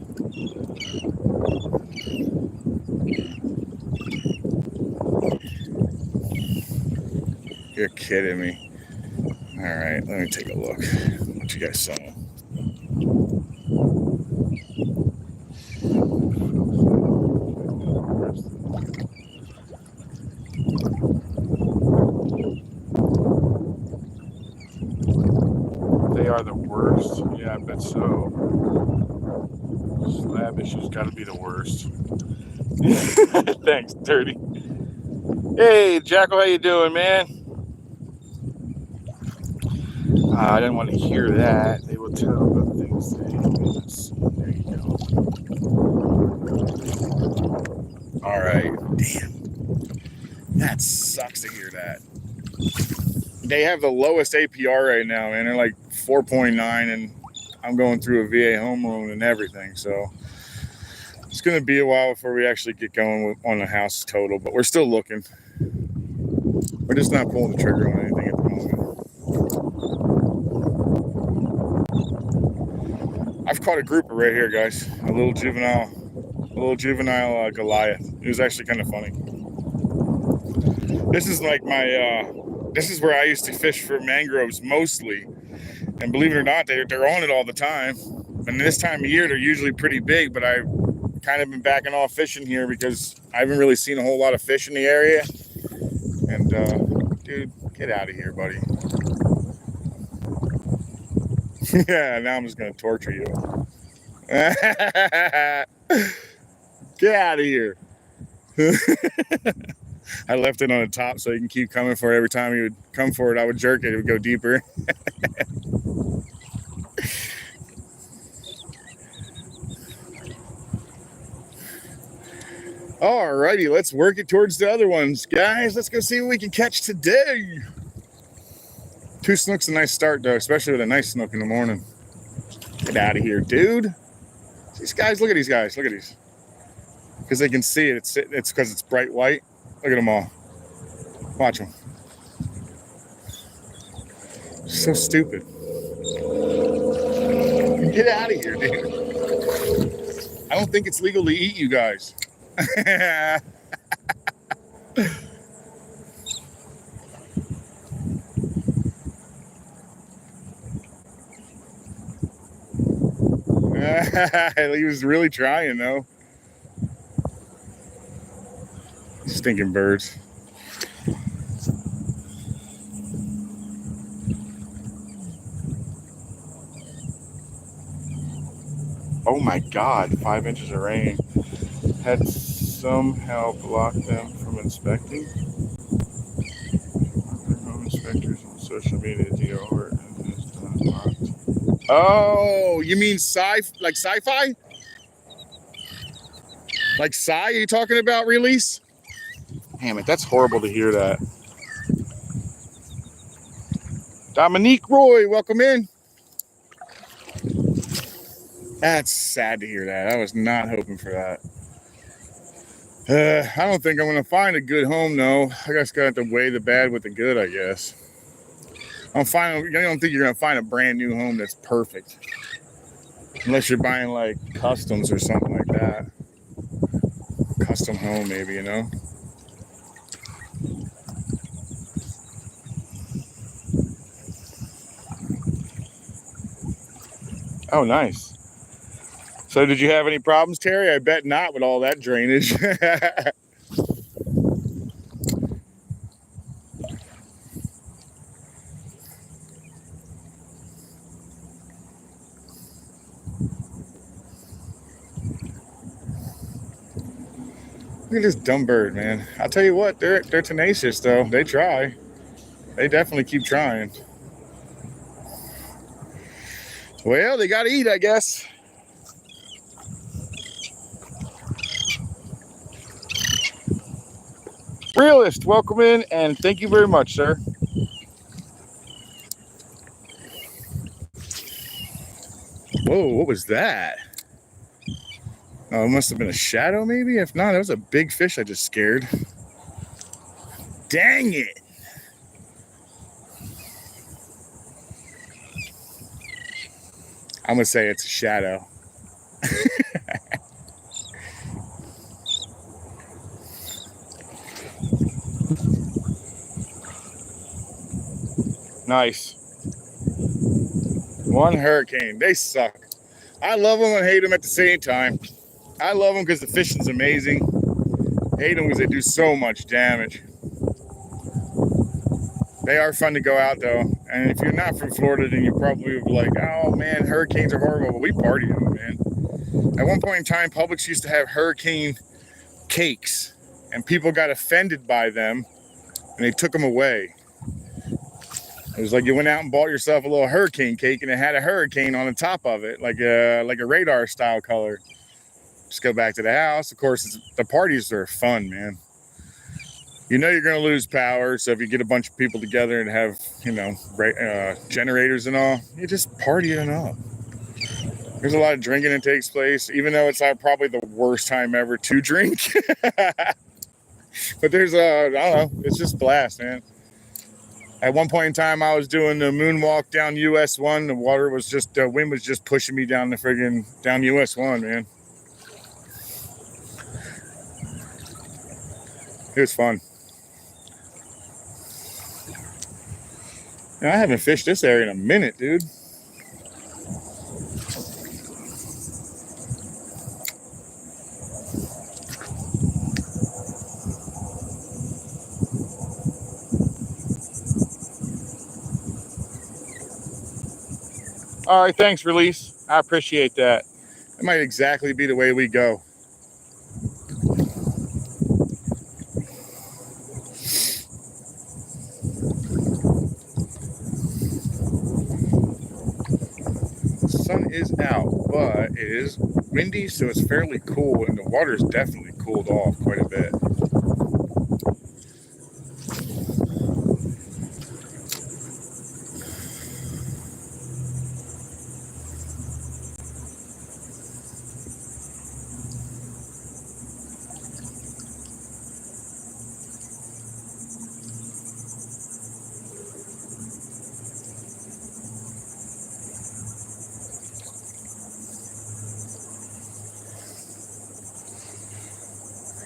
You're kidding me. All right, let me take a look. What you guys saw. They are the worst. Yeah, I bet so. Slab issues got to be the worst. Thanks, Dirty. Hey, Jackal, how you doing, man? I didn't want to hear that. They will tell the things they. Let's see. There you go. All right. Damn. That sucks to hear that. They have the lowest APR right now, man. They're like 4.9, and I'm going through a VA home loan and everything. So it's going to be a while before we actually get going on the house total, but we're still looking. We're just not pulling the trigger on anything at the moment. I've caught a grouper right here, guys. A little juvenile Goliath. It was actually kind of funny. This is like my, this is where I used to fish for mangroves mostly. And believe it or not, they're on it all the time. And this time of year, they're usually pretty big, but I've kind of been backing off fishing here because I haven't really seen a whole lot of fish in the area. And, dude, get out of here, buddy. Yeah, now I'm just going to torture you. Get out of here. I left it on the top so you can keep coming for it. Every time you would come for it, I would jerk it. It would go deeper. Alrighty, let's work it towards the other ones. Guys, let's go see what we can catch today. 2 snooks a nice start, though, especially with a nice snook in the morning. Get out of here, dude. These guys, look at these guys. Look at these. Because they can see it. It's because it's bright white. Look at them all. Watch them. So stupid. Get out of here, dude. I don't think it's legal to eat you guys. He was really trying, though. Stinking birds. Oh my God, 5 inches of rain. Had somehow blocked them from inspecting. Home inspectors on social media, DOR. Oh, you mean like sci-fi? Like sci, are you talking about release? Damn it, that's horrible to hear that. Dominique Roy, welcome in. That's sad to hear that. I was not hoping for that. I don't think I'm going to find a good home, though. I just got to weigh the bad with the good, I guess. I don't think you're going to find a brand new home that's perfect. Unless you're buying, like, customs or something like that. Custom home, maybe, you know? Oh, nice. So did you have any problems, Terry? I bet not with all that drainage. Look at this dumb bird, man. I'll tell you what, they're tenacious, though. They try. They definitely keep trying. Well, they got to eat, I guess. Realist, welcome in, and thank you very much, sir. Whoa, what was that? Oh, it must have been a shadow maybe? If not, it was a big fish I just scared. Dang it. I'm gonna say it's a shadow. Nice. One hurricane. They suck. I love them and hate them at the same time. I love them because the fishing's amazing. Hate them because they do so much damage. They are fun to go out though. And if you're not from Florida, then you probably would be like, oh man, hurricanes are horrible. But we party them, man. At one point in time, Publix used to have hurricane cakes, and people got offended by them, and they took them away. It was like you went out and bought yourself a little hurricane cake, and it had a hurricane on the top of it, like a radar style color. Just go back to the house. Of course, the parties are fun, man. You know you're going to lose power, so if you get a bunch of people together and have, generators and all, you just party it up. There's a lot of drinking that takes place, even though it's probably the worst time ever to drink. But there's I don't know, it's just blast, man. At one point in time, I was doing the moonwalk down US 1. The wind was just pushing me down down US 1, man. It was fun. I haven't fished this area in a minute, dude. All right, thanks, Release. I appreciate that. It might exactly be the way we go. The sun is out, but it is windy, so it's fairly cool, and the water's definitely cooled off quite a bit.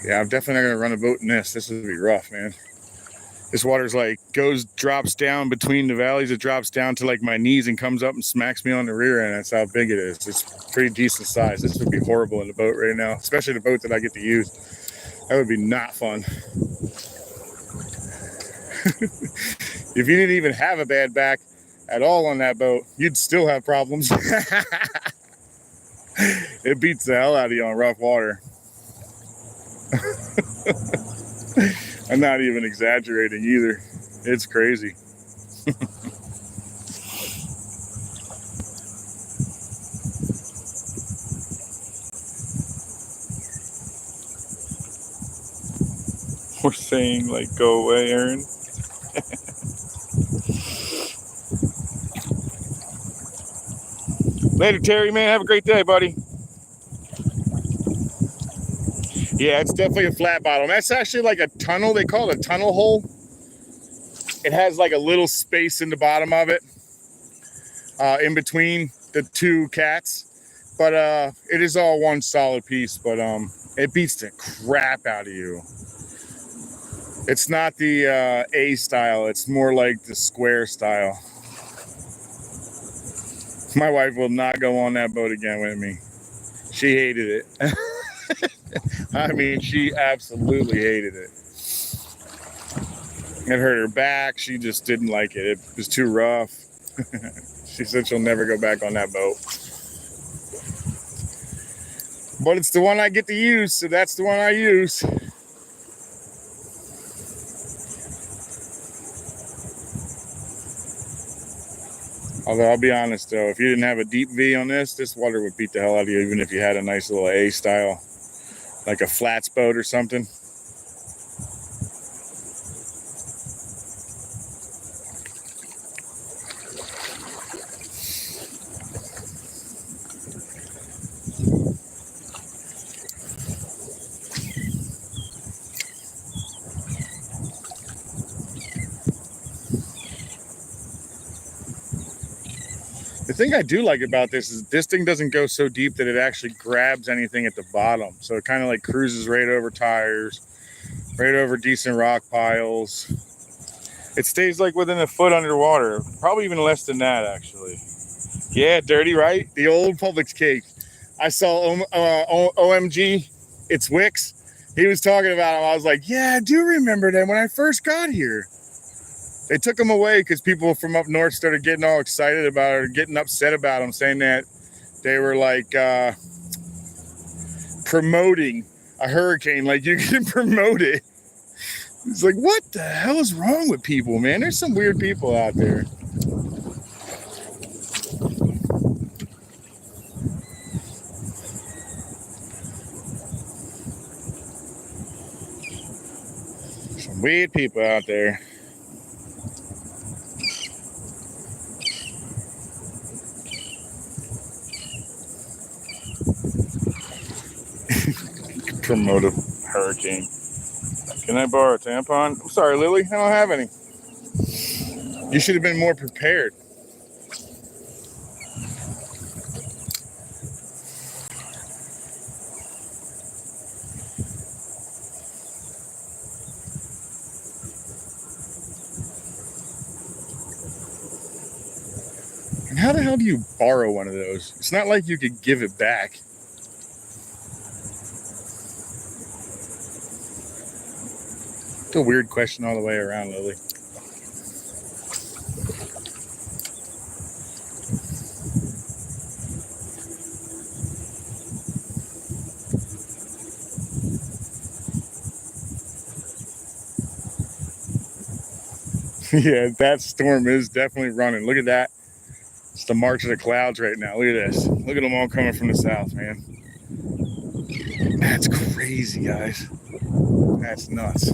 Yeah, I'm definitely not gonna run a boat in this. This would be rough, man. This water's like drops down between the valleys. It drops down to like my knees and comes up and smacks me on the rear end. That's how big it is. It's pretty decent size. This would be horrible in the boat right now, especially the boat that I get to use. That would be not fun. If you didn't even have a bad back at all on that boat, you'd still have problems. It beats the hell out of you on rough water. I'm not even exaggerating either. It's crazy. We're saying like, go away, Aaron. Later, Terry, man. Have a great day, buddy. Yeah, it's definitely a flat bottom. That's actually like a tunnel. They call it a tunnel hole. It has like a little space in the bottom of it, in between the two cats. But it is all one solid piece. But it beats the crap out of you. It's not the A style. It's more like the square style. My wife will not go on that boat again with me. She hated it. I mean, she absolutely hated it. It hurt her back. She just didn't like it. It was too rough. She said she'll never go back on that boat. But it's the one I get to use, so that's the one I use. Although I'll be honest though, if you didn't have a deep V on this water would beat the hell out of you, even if you had a nice little A style, like a flats boat or something. The thing I do like about this is this thing doesn't go so deep that it actually grabs anything at the bottom. So it kind of like cruises right over tires, right over decent rock piles. It stays like within a foot underwater, probably even less than that actually. Yeah, dirty, right? The old Publix cake. I saw OMG, it's Wix. He was talking about him. I was like, yeah, I do remember that when I first got here. They took him away because people from up north started getting all excited about it, or getting upset about him, saying that they were like promoting a hurricane, like you can promote it. It's like, what the hell is wrong with people, man? There's some weird people out there. Some weird people out there. Promote a hurricane. Can I borrow a tampon? I'm sorry, Lily, I don't have any. You should have been more prepared. And how the hell do you borrow one of those? It's not like you could give it back. It's a weird question all the way around, Lily. Yeah, that storm is definitely running. Look at that. It's the march of the clouds right now. Look at this. Look at them all coming from the south, man. That's crazy, guys. That's nuts.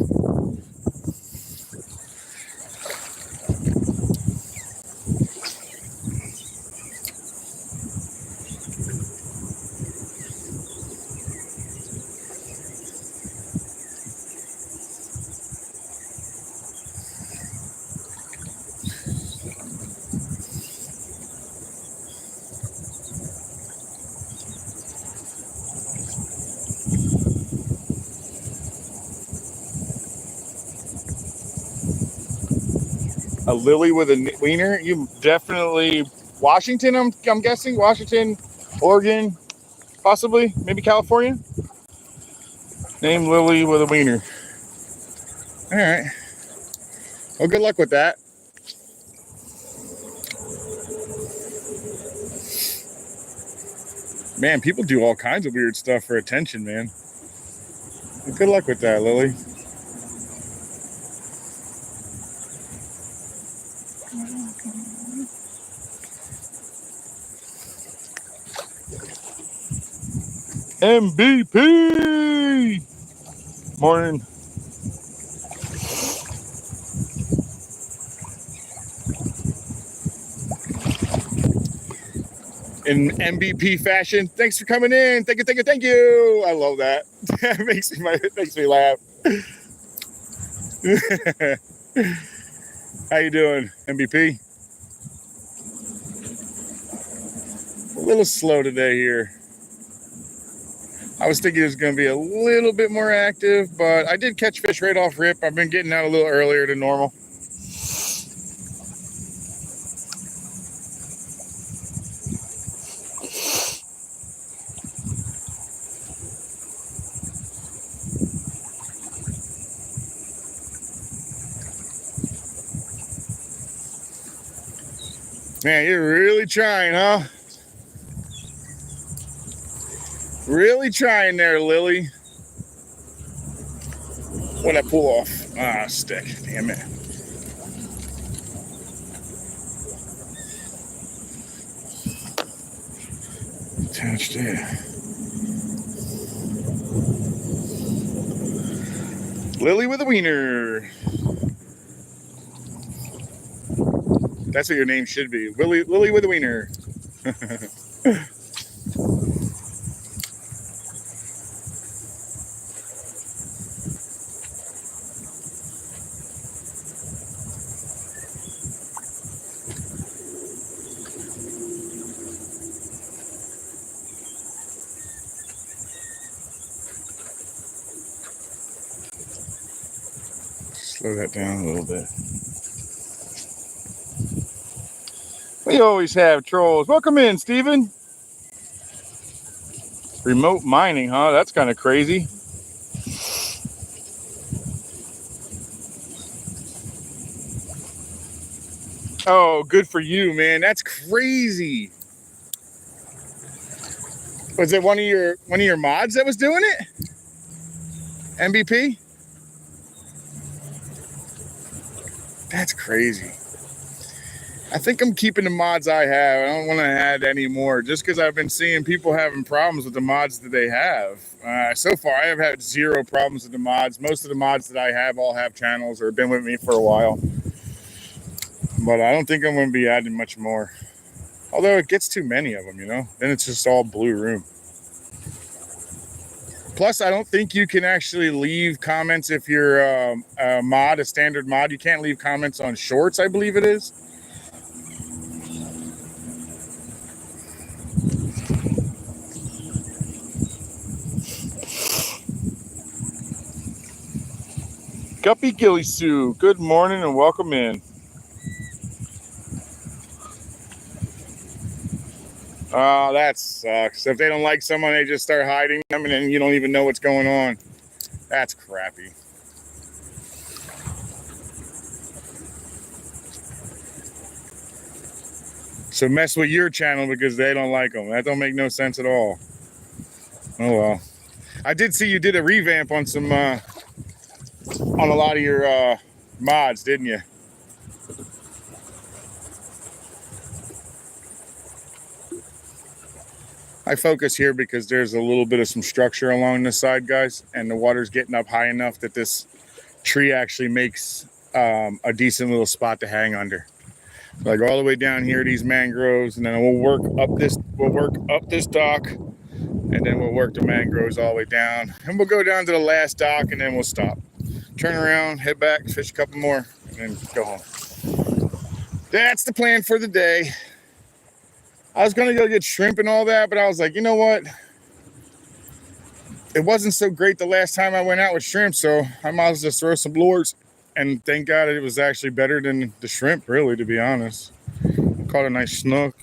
A lily with a wiener? You definitely Washington, I'm guessing. Washington, Oregon, possibly, maybe California. Name Lily with a wiener. All right. Well, good luck with that. Man, people do all kinds of weird stuff for attention, man. Good luck with that, Lily. MVP! Morning. In MVP fashion, thanks for coming in. Thank you, thank you, thank you. I love that. It makes me laugh. How you doing, MVP? A little slow today here. I was thinking it was going to be a little bit more active, but I did catch fish right off rip. I've been getting out a little earlier than normal. Man, you're really trying, huh? Really trying there, Lily. What'd I pull off? Ah, stick. Damn it. Attached it. Lily with a wiener. That's what your name should be. Lily with a wiener. Slow that down a little bit. We always have trolls. Welcome in, Steven. Remote mining, huh? That's kind of crazy. Oh, good for you, man. That's crazy. Was it one of your mods that was doing it? MVP? That's crazy. I think I'm keeping the mods I have. I don't want to add any more just because I've been seeing people having problems with the mods that they have. So far, I have had zero problems with the mods. Most of the mods that I have all have channels or been with me for a while. But I don't think I'm going to be adding much more. Although it gets too many of them, you know? Then it's just all blue room. Plus, I don't think you can actually leave comments if you're a standard mod. You can't leave comments on shorts, I believe it is. Guppy Gilly Sue, good morning and welcome in. Oh, that sucks. If they don't like someone, they just start hiding them and then you don't even know what's going on. That's crappy. So mess with your channel because they don't like them. That don't make no sense at all. Oh well. I did see you did a revamp on some on a lot of your mods, didn't you? I focus here because there's a little bit of some structure along this side, guys, and the water's getting up high enough that this tree actually makes a decent little spot to hang under. Like all the way down here, these mangroves, and then we'll work up this dock, and then we'll work the mangroves all the way down, and we'll go down to the last dock, and then we'll stop, turn around, head back, fish a couple more, and then go home. That's the plan for the day. I was gonna go get shrimp and all that, but I was like, you know what? It wasn't so great the last time I went out with shrimp, so I might as well just throw some lures. And thank God it was actually better than the shrimp, really, to be honest. Caught a nice snook.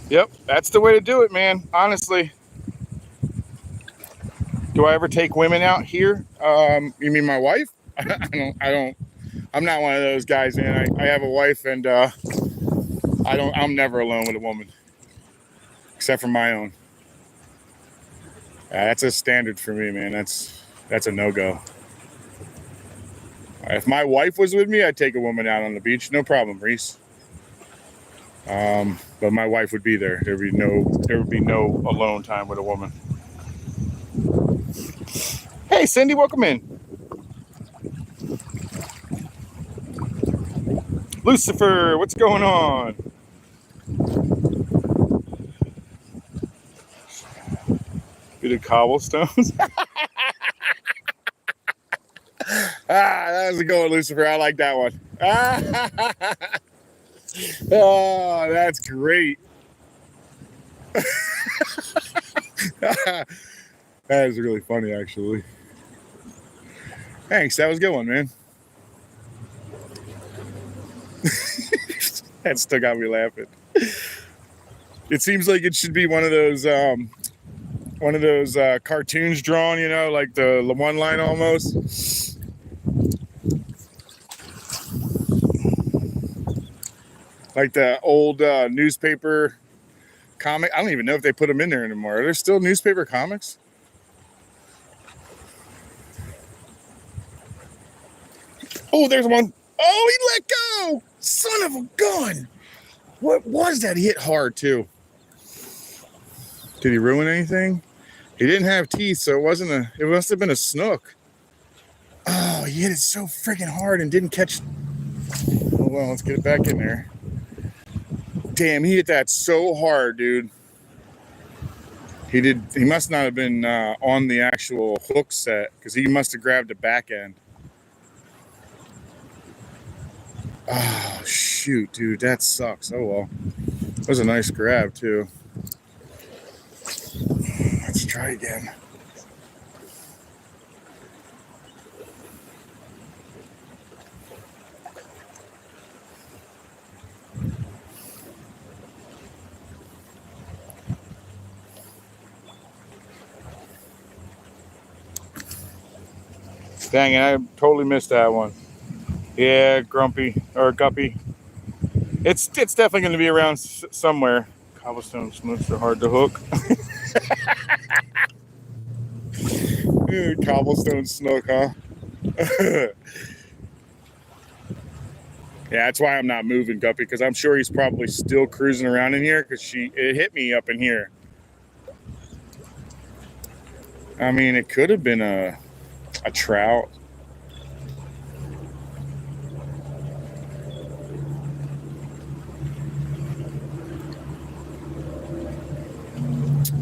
Yep, that's the way to do it, man. Honestly. Do I ever take women out here? You mean my wife? I'm not one of those guys, man. I have a wife, and I'm never alone with a woman, except for my own. That's a standard for me, man. That's a no-go. If my wife was with me, I'd take a woman out on the beach, no problem, Reese. But my wife would be there. There would be no alone time with a woman. Hey, Cindy, welcome in. Lucifer, what's going on? Bit of cobblestones. That was a good one, Lucifer. I like that one. Oh, that's great. That is really funny, actually. Thanks. That was a good one, man. That still got me laughing. It seems like it should be one of those cartoons drawn, you know, like the one line almost. Like the old newspaper comic. I don't even know if they put them in there anymore. Are there still newspaper comics? Oh, there's one. Oh, he let go. Son of a gun. What was that? He hit hard, too. Did he ruin anything? He didn't have teeth, so it must have been a snook. Oh, he hit it so freaking hard and didn't catch. Oh, well, let's get it back in there. Damn, he hit that so hard, dude. He must not have been on the actual hook set, because he must have grabbed the back end. Oh, shoot, dude, that sucks. Oh, well. That was a nice grab, too. Let's try again. Dang it, I totally missed that one. Yeah, grumpy or guppy. It's definitely going to be around somewhere. Cobblestone snooks are hard to hook. Dude, cobblestone snook, huh? Yeah, that's why I'm not moving Guppy, because I'm sure he's probably still cruising around in here, because it hit me up in here. I mean, it could have been a trout.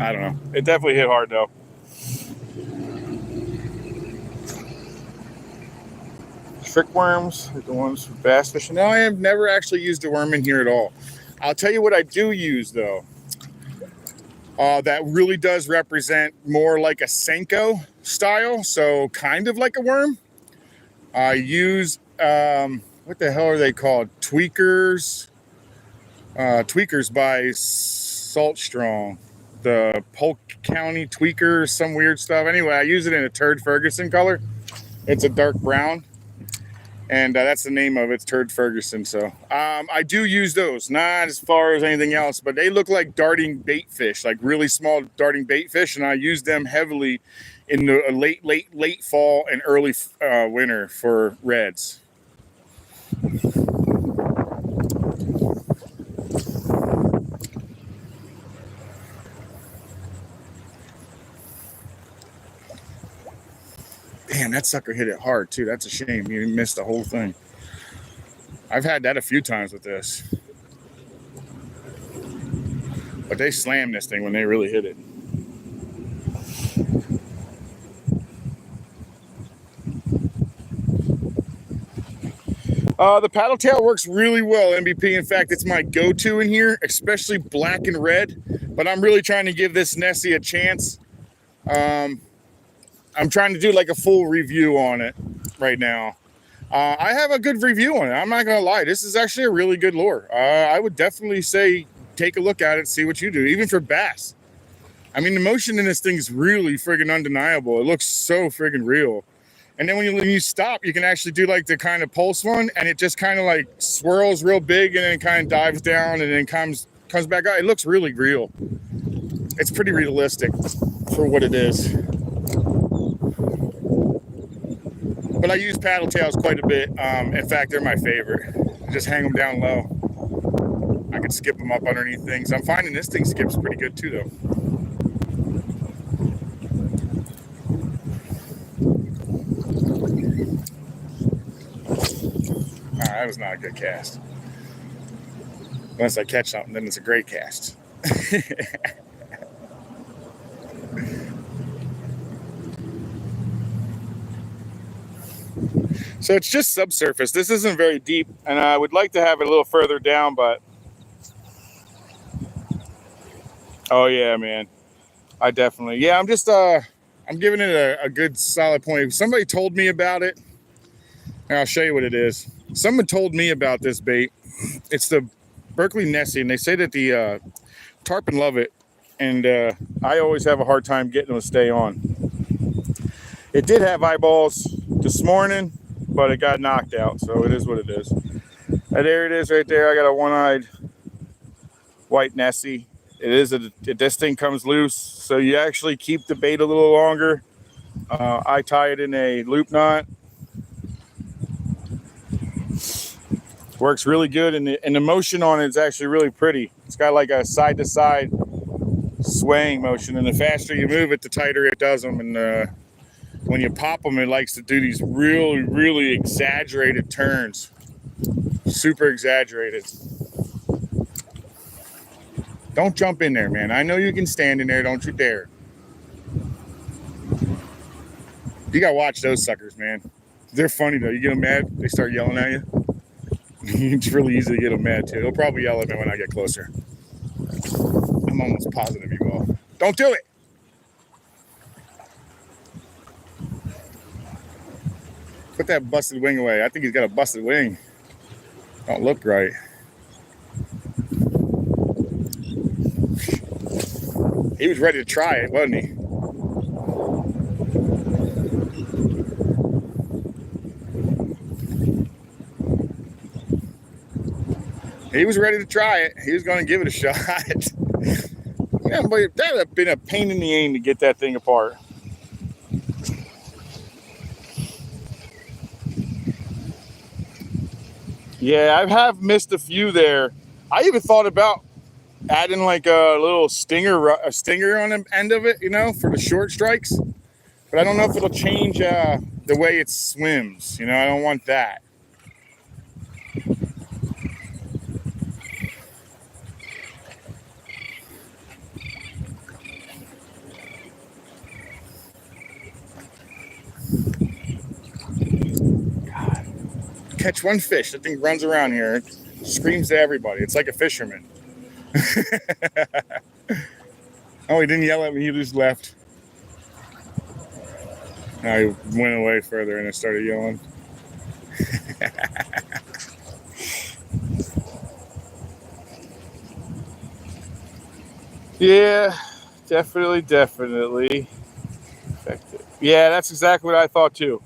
I don't know. It definitely hit hard though. Trick worms are the ones for bass fishing. No, I have never actually used a worm in here at all. I'll tell you what I do use though. That really does represent more like a Senko style, so kind of like a worm. I use, what the hell are they called? Tweakers. Tweakers by Salt Strong. The Polk County Tweaker, some weird stuff. Anyway, I use it in a Turd Ferguson color. It's a dark brown. And that's the name of it. It's Turd Ferguson. So I do use those, not as far as anything else, but they look like darting bait fish, like really small darting bait fish. And I use them heavily in the late fall and early winter for reds. Damn, that sucker hit it hard too. That's a shame. You missed the whole thing. I've had that a few times with this. But they slammed this thing when they really hit it. The paddle tail works really well, MVP. In fact, it's my go-to in here, especially black and red. But I'm really trying to give this Nessie a chance. I'm trying to do like a full review on it right now. I have a good review on it. I'm not going to lie. This is actually a really good lure. I would definitely say take a look at it, see what you do, even for bass. I mean, the motion in this thing is really friggin' undeniable. It looks so friggin' real. And then when you stop, you can actually do like the kind of pulse one, and it just kind of like swirls real big and then kind of dives down and then comes back out. It looks really real. It's pretty realistic for what it is. But I use paddle tails quite a bit. In fact, they're my favorite. I just hang them down low. I can skip them up underneath things. I'm finding this thing skips pretty good too, though. That was not a good cast. Unless I catch something, then it's a great cast. So it's just subsurface. This isn't very deep, and I would like to have it a little further down, but oh yeah, man, I definitely, yeah, I'm just I'm giving it a good solid point. Somebody told me about it, and I'll show you what it is. Someone told me about this bait. It's the Berkeley Nessie, and they say that the tarpon love it, and I always have a hard time getting them to stay on. It did have eyeballs this morning, but it got knocked out, so it is what it is. And there it is right there. I got a one-eyed white Nessie. This thing comes loose, so you actually keep the bait a little longer. I tie it in a loop knot. Works really good, and the motion on it is actually really pretty. It's got like a side-to-side swaying motion, and the faster you move it, the tighter it does them. And when you pop them, it likes to do these really, really exaggerated turns. Super exaggerated. Don't jump in there, man. I know you can stand in there. Don't you dare. You gotta watch those suckers, man. They're funny, though. You get them mad, they start yelling at you. It's really easy to get them mad, too. They'll probably yell at me when I get closer. I'm almost positive you will. Don't do it. Put that busted wing away. I think he's got a busted wing. Don't look right. He was ready to try it, wasn't he? He was ready to try it. He was going to give it a shot. Yeah, but that would have been a pain in the aim to get that thing apart. Yeah, I have missed a few there. I even thought about adding like a little stinger on the end of it, you know, for the short strikes. But I don't know if it'll change the way it swims. You know, I don't want that. God. Catch one fish. That thing runs around here. It screams to everybody. It's like a fisherman. Oh, he didn't yell at me. He just left. Now he went away further and I started yelling. Yeah, definitely effective. Yeah, that's exactly what I thought too.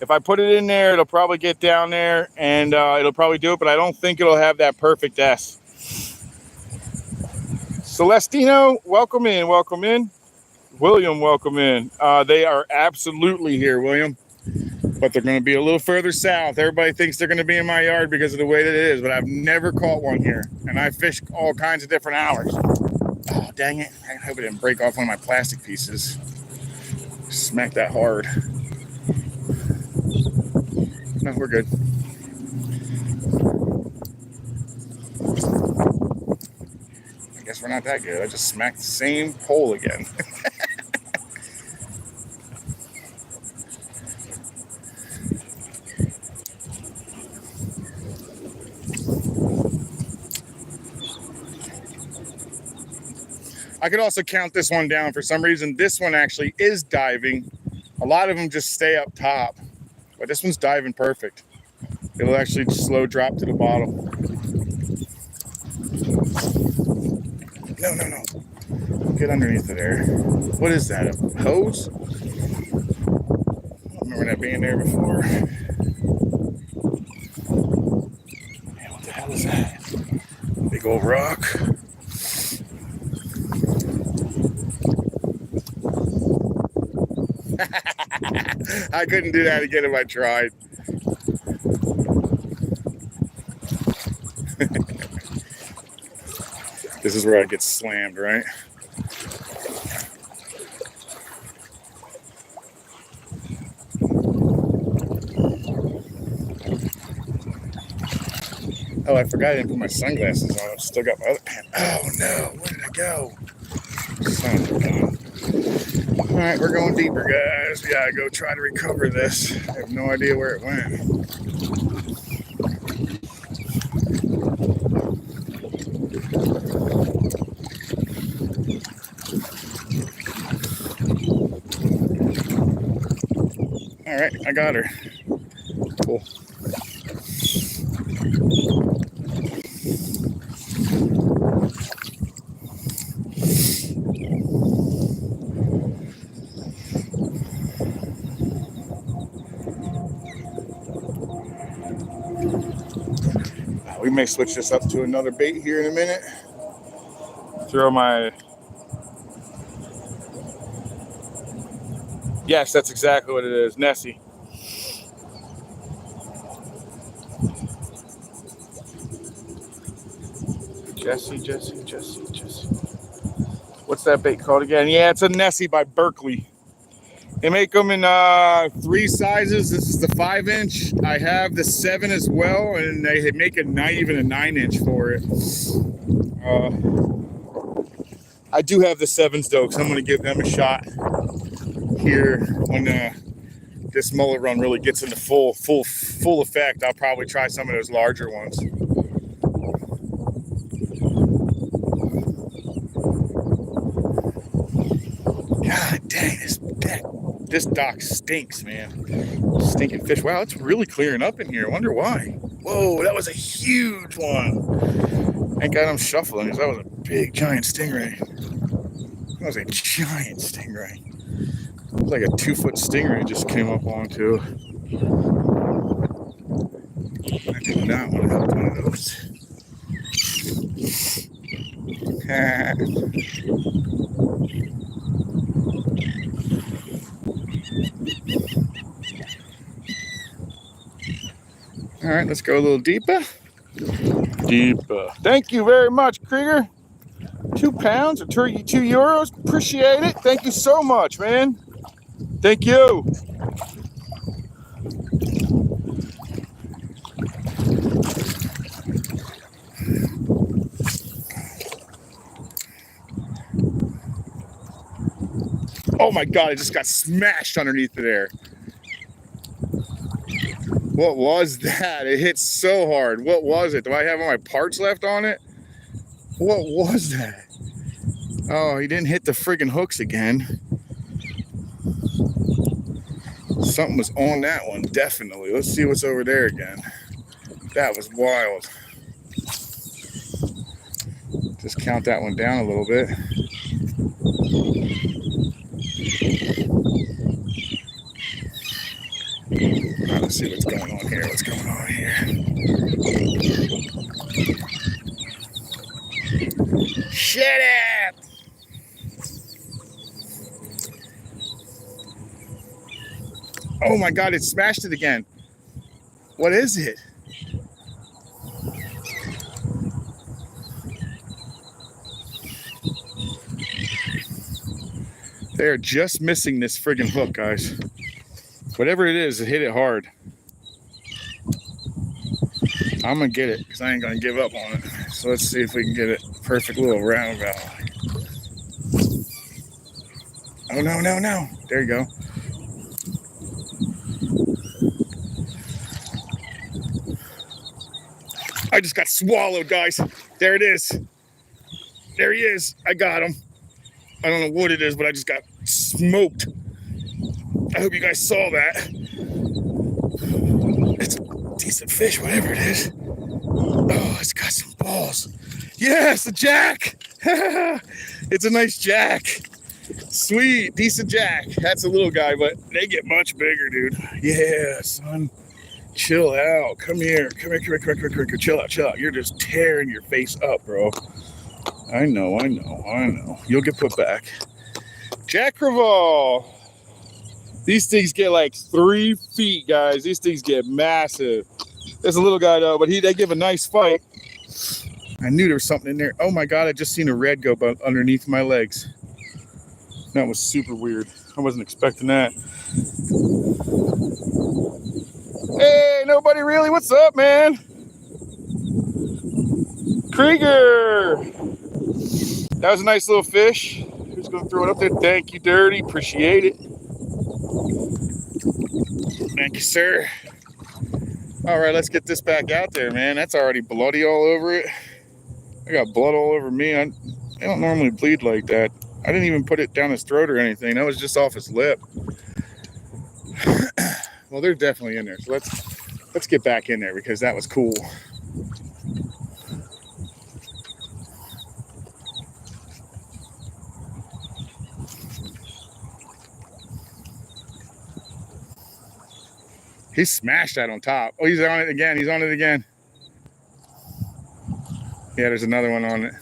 If I put it in there, it'll probably get down there and it'll probably do it, but I don't think it'll have that perfect S. Celestino, welcome in. William, welcome in. They are absolutely here, William, but they're going to be a little further south. Everybody thinks they're going to be in my yard because of the way that it is, but I've never caught one here, and I fish all kinds of different hours. Oh, dang it. I hope it didn't break off one of my plastic pieces. Smack that hard. No, we're good. I guess we're not that good. I just smacked the same pole again. I could also count this one down. For some reason, this one actually is diving. A lot of them just stay up top, but this one's diving perfect. It'll actually slow drop to the bottom. No. Get underneath of there. What is that, a hose? I remember that being there before. Man, what the hell is that? Big old rock. I couldn't do that again if I tried. This is where I get slammed, right? Oh, I forgot I didn't put my sunglasses on. I've still got my other pen. Oh no, where did I go? Son of a gun. All right, we're going deeper, guys. We gotta go try to recover this. I have no idea where it went. All right, I got her. Cool. We may switch this up to another bait here in a minute. Throw my... Yes, that's exactly what it is. Nessie. Jesse. What's that bait called again? Yeah, it's a Nessie by Berkeley. They make them in 3 sizes. This is the 5-inch. I have the 7 as well, and they make a 9-inch for it. I do have the 7s though, because I'm going to give them a shot here when this mullet run really gets into full effect. I'll probably try some of those larger ones. This dock stinks, man. Stinking fish. Wow, it's really clearing up in here. I wonder why. Whoa, that was a huge one. Thank God I'm shuffling because that was a big, giant stingray. That was a giant stingray. It was like a 2-foot stingray just came up onto. I did not want to have one of those. All right, let's go a little deeper. Deeper. Thank you very much, Krieger. 2 pounds or 2 euros. Appreciate it. Thank you so much, man. Thank you. Oh my God, I just got smashed underneath the air. What was that? It hit so hard. What was it? Do I have all my parts left on it? What was that? Oh, he didn't hit the friggin' hooks again. Something was on that one, definitely. Let's see what's over there again. That was wild. Just count that one down a little bit. Right, let's see what's going on here. What's going on here? Shut up! Oh my God, it smashed it again. What is it? They're just missing this friggin' hook, guys. Whatever it is, it hit it hard. I'm gonna get it because I ain't gonna give up on it. So let's see if we can get it. Perfect little roundabout. Oh no, no, no. There you go. I just got swallowed, guys. There it is. There he is. I got him. I don't know what it is, but I just got smoked. I hope you guys saw that. It's a decent fish, whatever it is. Oh, it's got some balls. Yes, a jack. It's a nice jack. Sweet, decent jack. That's a little guy, but they get much bigger, dude. Yeah, son. Chill out. Come here. Come here, come here, come here, come here. Chill out, chill out. You're just tearing your face up, bro. I know. You'll get put back. Jack Crevalle. These things get like 3 feet, guys. These things get massive. There's a little guy, though, but they give a nice fight. I knew there was something in there. Oh, my God. I just seen a red go underneath my legs. That was super weird. I wasn't expecting that. Hey, nobody really. What's up, man? Krieger. That was a nice little fish. Who's going to throw it up there? Thank you, Dirty. Appreciate it. Thank you, sir. All right, let's get this back out there, man. That's already bloody all over it. I got blood all over me. I don't normally bleed like that. I didn't even put it down his throat or anything. That was just off his lip. Well, they're definitely in there. So let's get back in there because that was cool. He smashed that on top. Oh, he's on it again. He's on it again. Yeah, there's another one on it.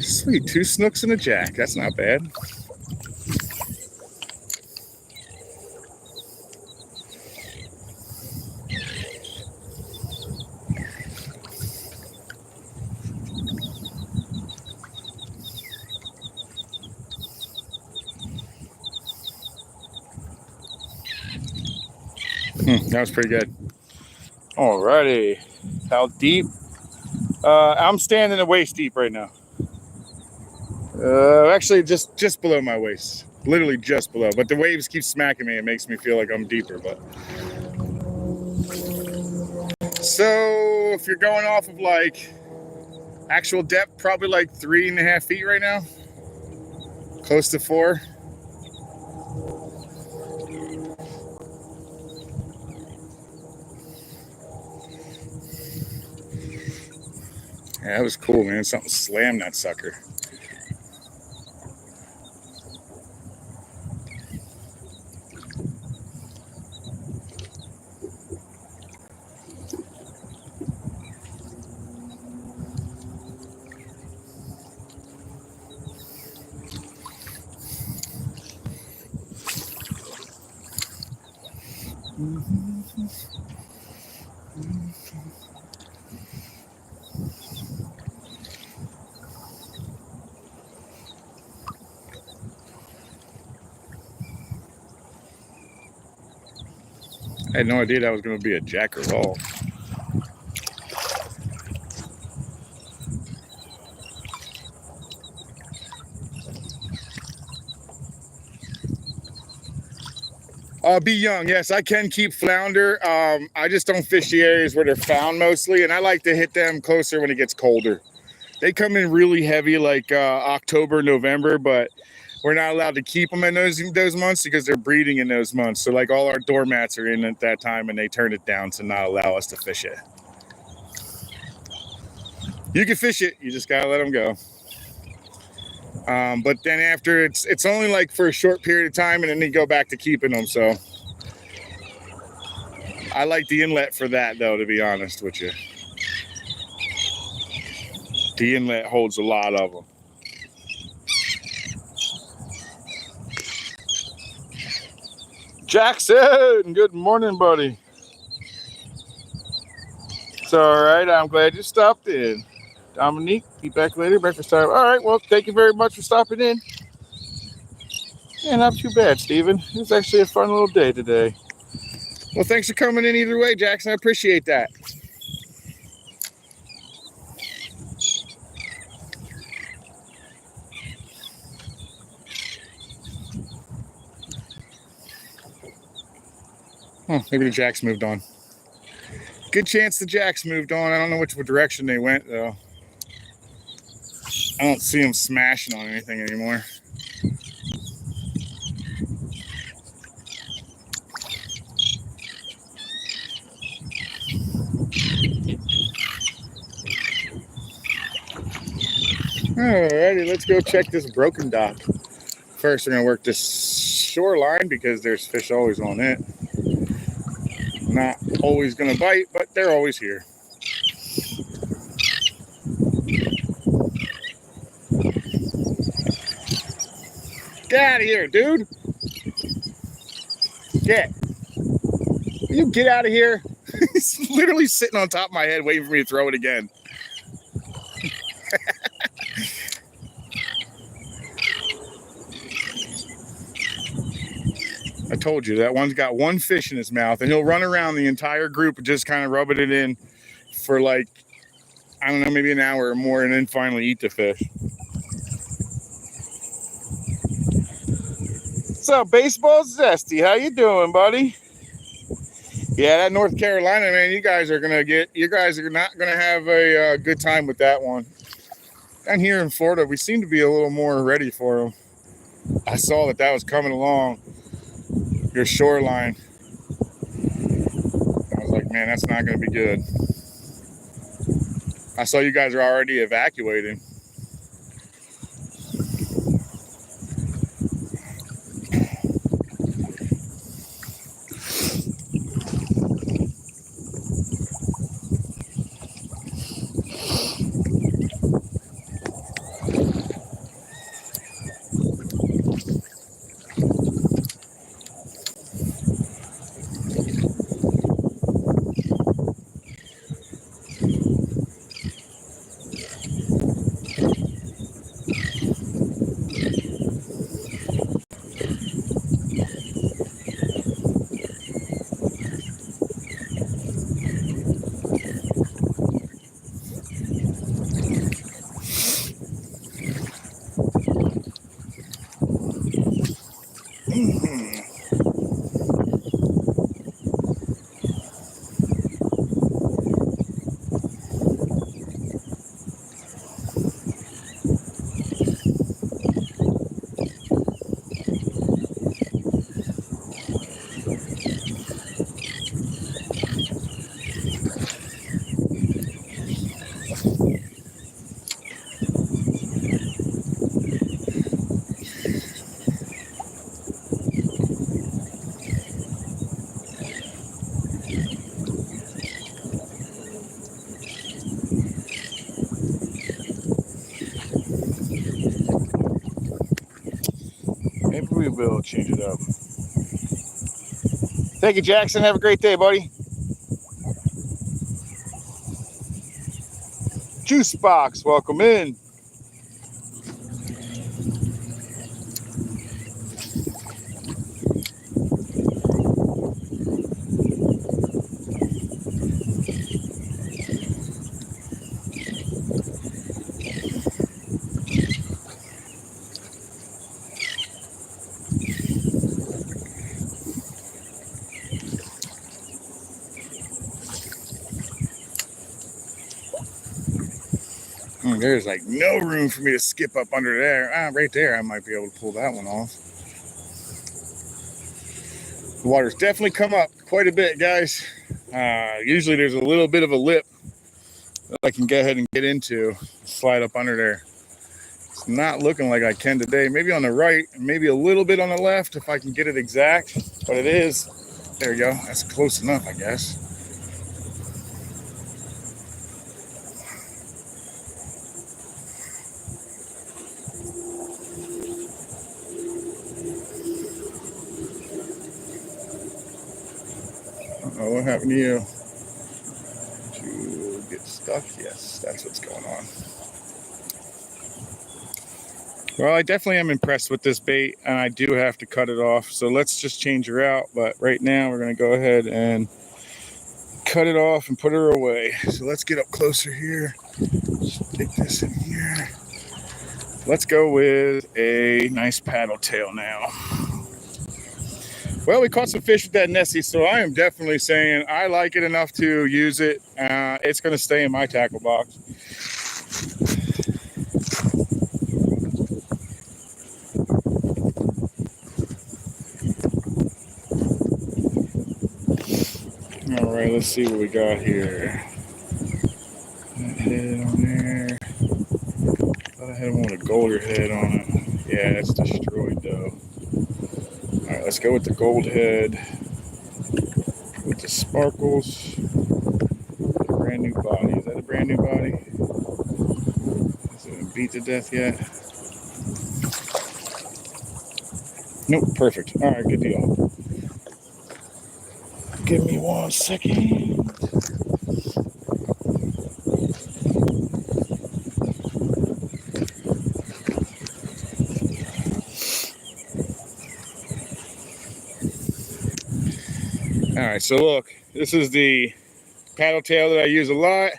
Sweet, 2 snooks and a jack. That's not bad. That was pretty good. Alrighty. How deep? I'm standing waist deep right now. Actually, just below my waist. literally just below. But the waves keep smacking me. It makes me feel like I'm deeper. But so if you're going off of like actual depth, probably like 3.5 feet right now, close to 4. Yeah, that was cool, man. Something slammed that sucker. I had no idea that was going to be a jack at all. Be young. Yes, I can keep flounder. I just don't fish the areas where they're found mostly, and I like to hit them closer when it gets colder. They come in really heavy like October, November, but we're not allowed to keep them in those months because they're breeding in those months. So like all our doormats are in at that time, and they turn it down to not allow us to fish it. You can fish it, you just gotta let them go. But then after it's only like for a short period of time, and then they go back to keeping them. So I like the inlet for that, though, to be honest with you. The inlet holds a lot of them. Jackson, good morning, buddy. It's all right. I'm glad you stopped in. Dominique, be back later. Breakfast time. All right. Well, thank you very much for stopping in. Yeah, not too bad, Steven. It was actually a fun little day today. Well, thanks for coming in either way, Jackson. I appreciate that. Maybe the jacks moved on. Good chance the jacks moved on. I don't know which direction they went, though. I don't see them smashing on anything anymore. Alrighty, let's go check this broken dock. First, we're gonna work this shoreline because there's fish always on it. Not always gonna bite, but they're always here. Get out of here, dude. Get. Will you get out of here? He's literally sitting on top of my head waiting for me to throw it again. I told you that one's got one fish in his mouth, and he'll run around the entire group just kind of rubbing it in for like, I don't know, maybe an hour or more, and then finally eat the fish. What's up, Baseball Zesty? How you doing, buddy? Yeah, that North Carolina, man, you guys are not gonna have a good time with that one. Down here in Florida, we seem to be a little more ready for them. I saw that was coming along your shoreline. I was like, man, that's not gonna be good. I saw you guys are already evacuating. Bill, change it up. Thank you, Jackson. Have a great day, buddy. Juice Box, welcome in. There's like no room for me to skip up under there. Right there, I might be able to pull that one off. The water's definitely come up quite a bit, guys. Usually there's a little bit of a lip that I can go ahead and get into, slide up under there. It's not looking like I can today. Maybe on the right, maybe a little bit on the left if I can get it exact, but it is. There you go. That's close enough, I guess. Uh-oh, what happened to you? To get stuck? Yes, that's what's going on. Well, I definitely am impressed with this bait, and I do have to cut it off. So let's just change her out. But right now, we're going to go ahead and cut it off and put her away. So let's get up closer here. Stick this in here. Let's go with a nice paddle tail now. Well, we caught some fish with that Nessie, so I am definitely saying I like it enough to use it. It's going to stay in my tackle box. All right, let's see what we got here. That head on there. Thought I had one with a golder head on it. Yeah, it's destroyed though. All right, let's go with the gold head. With the sparkles. A brand new body. Is that a brand new body? Has it been beat to death yet? Nope, perfect. All right, good deal. Give me 1 second. All right, so look, this is the paddle tail that I use a lot.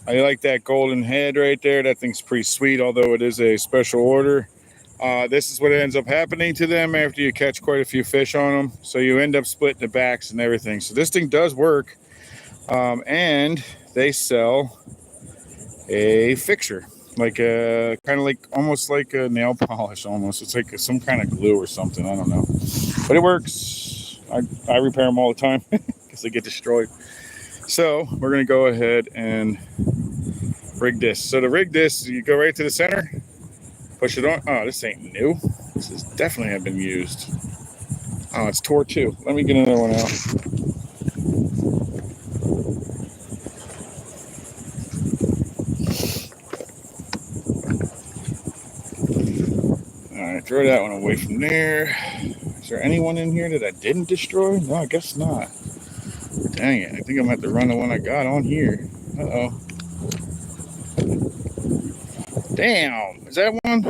I like that golden head right there. That thing's pretty sweet, although it is a special order. This is what ends up happening to them after you catch quite a few fish on them. So you end up splitting the backs and everything. So this thing does work. And they sell a fixture, like a kind of like almost like a nail polish almost. It's like some kind of glue or something. I don't know. But it works. I repair them all the time because they get destroyed. So we're going to go ahead and rig this. So to rig this, you go right to the center. Push it on. Oh, this ain't new. This is definitely have been used. Oh, it's tore too. Let me get another one out. All right, throw that one away from there. Is there anyone in here that I didn't destroy? No, I guess not. Dang it. I think I'm going to have to run the one I got on here. Uh-oh. Damn. Is that one?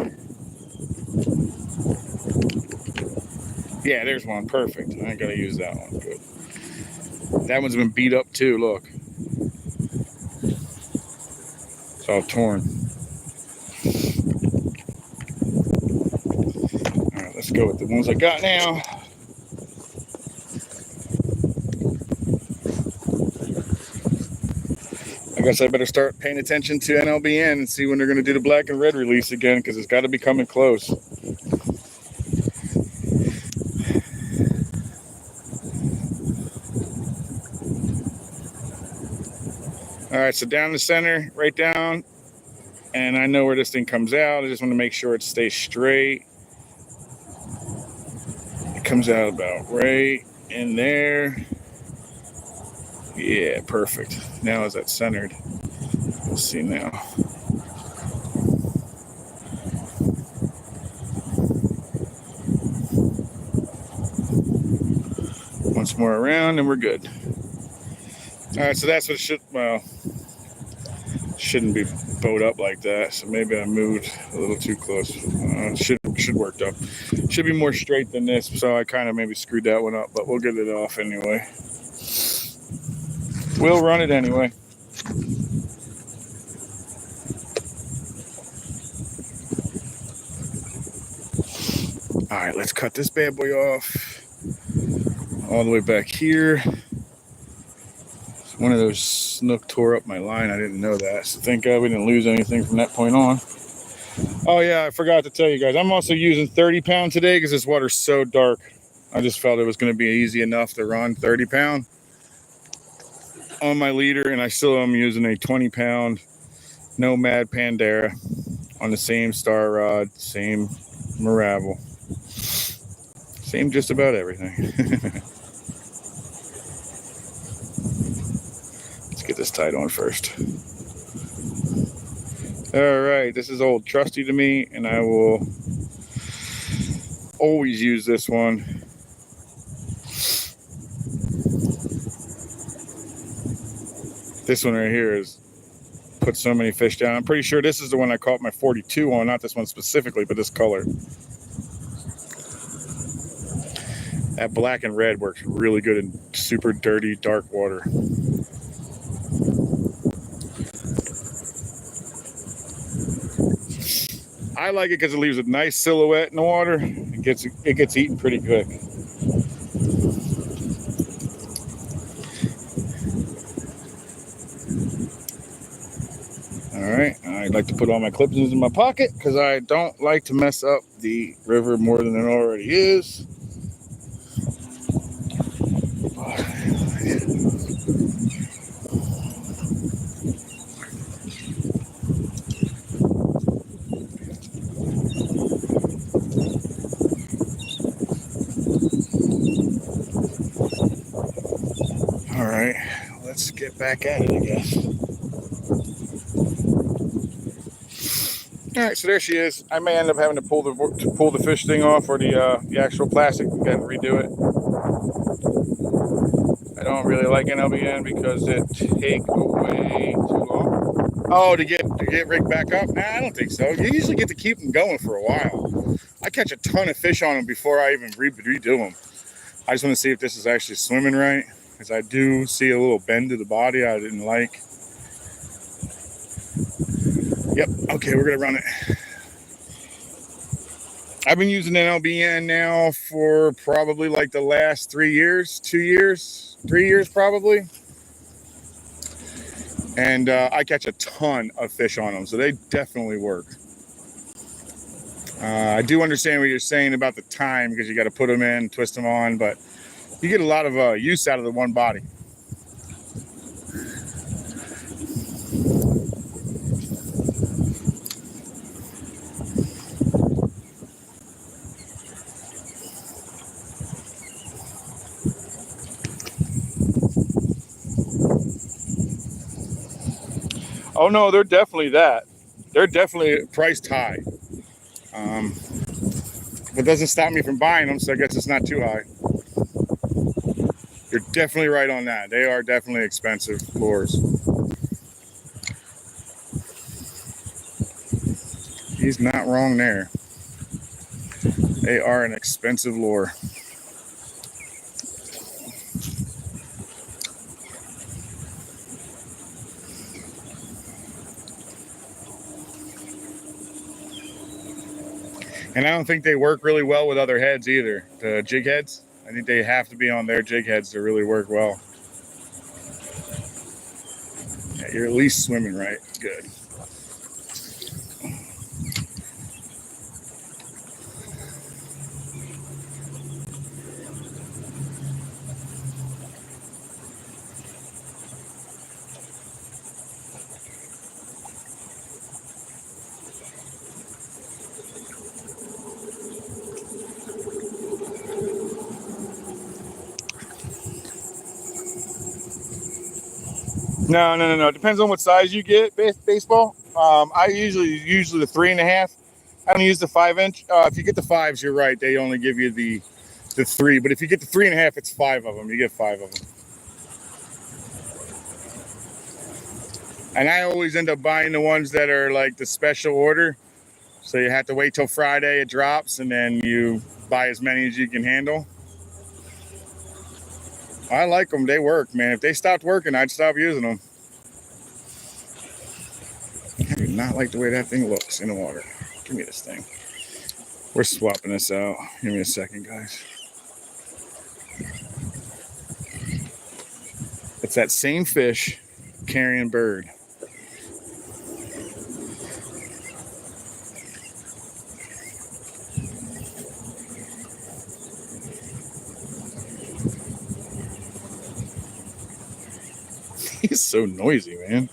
Yeah, there's one. Perfect. I ain't got to use that one. Good. That one's been beat up too. Look. It's all torn. All right, let's go with the ones I got now. I guess I better start paying attention to NLBN and see when they're going to do the black and red release again, because it's got to be coming close. All right, so down the center, right down, and I know where this thing comes out. I just want to make sure it stays straight. It comes out about right in there. Yeah, perfect. Now is that centered? Let's see now. once more around and we're good. All right, so that's what it should, well, shouldn't be bowed up like that. So maybe I moved a little too close. Should work up. Should be more straight than this. So I kind of maybe screwed that one up, but we'll get it off anyway. We'll run it anyway. All right, let's cut this bad boy off. All the way back here. One of those snook tore up my line. I didn't know that. So thank God we didn't lose anything from that point on. Oh yeah, I forgot to tell you guys. I'm also using 30 pound today because this water's so dark. I just felt it was going to be easy enough to run 30 pound on my leader. And I still am using a 20 pound Nomad Pandera on the same star rod, same Maravel. Same just about everything. Let's get this tied on first. All right, this is old trusty to me, and I will always use this one. This one right here has put so many fish down. I'm pretty sure this is the one I caught my 42 on, not this one specifically, but this color. That black and red works really good in super dirty, dark water. I like it because it leaves a nice silhouette in the water. It gets eaten pretty quick. All right, I'd like to put all my clips in my pocket because I don't like to mess up the river more than it already is. All right, let's get back at it, I guess. All right, so there she is. I may end up having to pull the fish thing off, or the actual plastic and redo it. I don't really like NLBN because it takes way too long. Oh, to get rigged back up? Nah, I don't think so. You usually get to keep them going for a while. I catch a ton of fish on them before I even redo them. I just want to see if this is actually swimming right, because I do see a little bend to the body I didn't like. Yep, okay, we're gonna run it. I've been using NLBN now for probably like the last 3 years, 2 years, 3 years probably. And I catch a ton of fish on them, so they definitely work. I do understand what you're saying about the time, because you got to put them in, twist them on, but you get a lot of use out of the one body. Oh no, they're definitely that. They're definitely priced high. It doesn't stop me from buying them, so I guess it's not too high. You're definitely right on that. They are definitely expensive lures. He's not wrong there. They are an expensive lure. And I don't think they work really well with other heads either. The jig heads, I think they have to be on their jig heads to really work well. Yeah, you're at least swimming right. Good. No. It depends on what size you get. Baseball. I usually use the 3.5. I don't use the 5-inch. If you get the 5s, you're right. They only give you the the 3. But if you get the 3.5, it's 5 of them. You get 5 of them. And I always end up buying the ones that are like the special order. So you have to wait till Friday it drops, and then you buy as many as you can handle. I like them. They work, man. If they stopped working, I'd stop using them. I do not like the way that thing looks in the water. Give me this thing. We're swapping this out. Give me a second, guys. It's that same fish carrying bird. He's so noisy, man.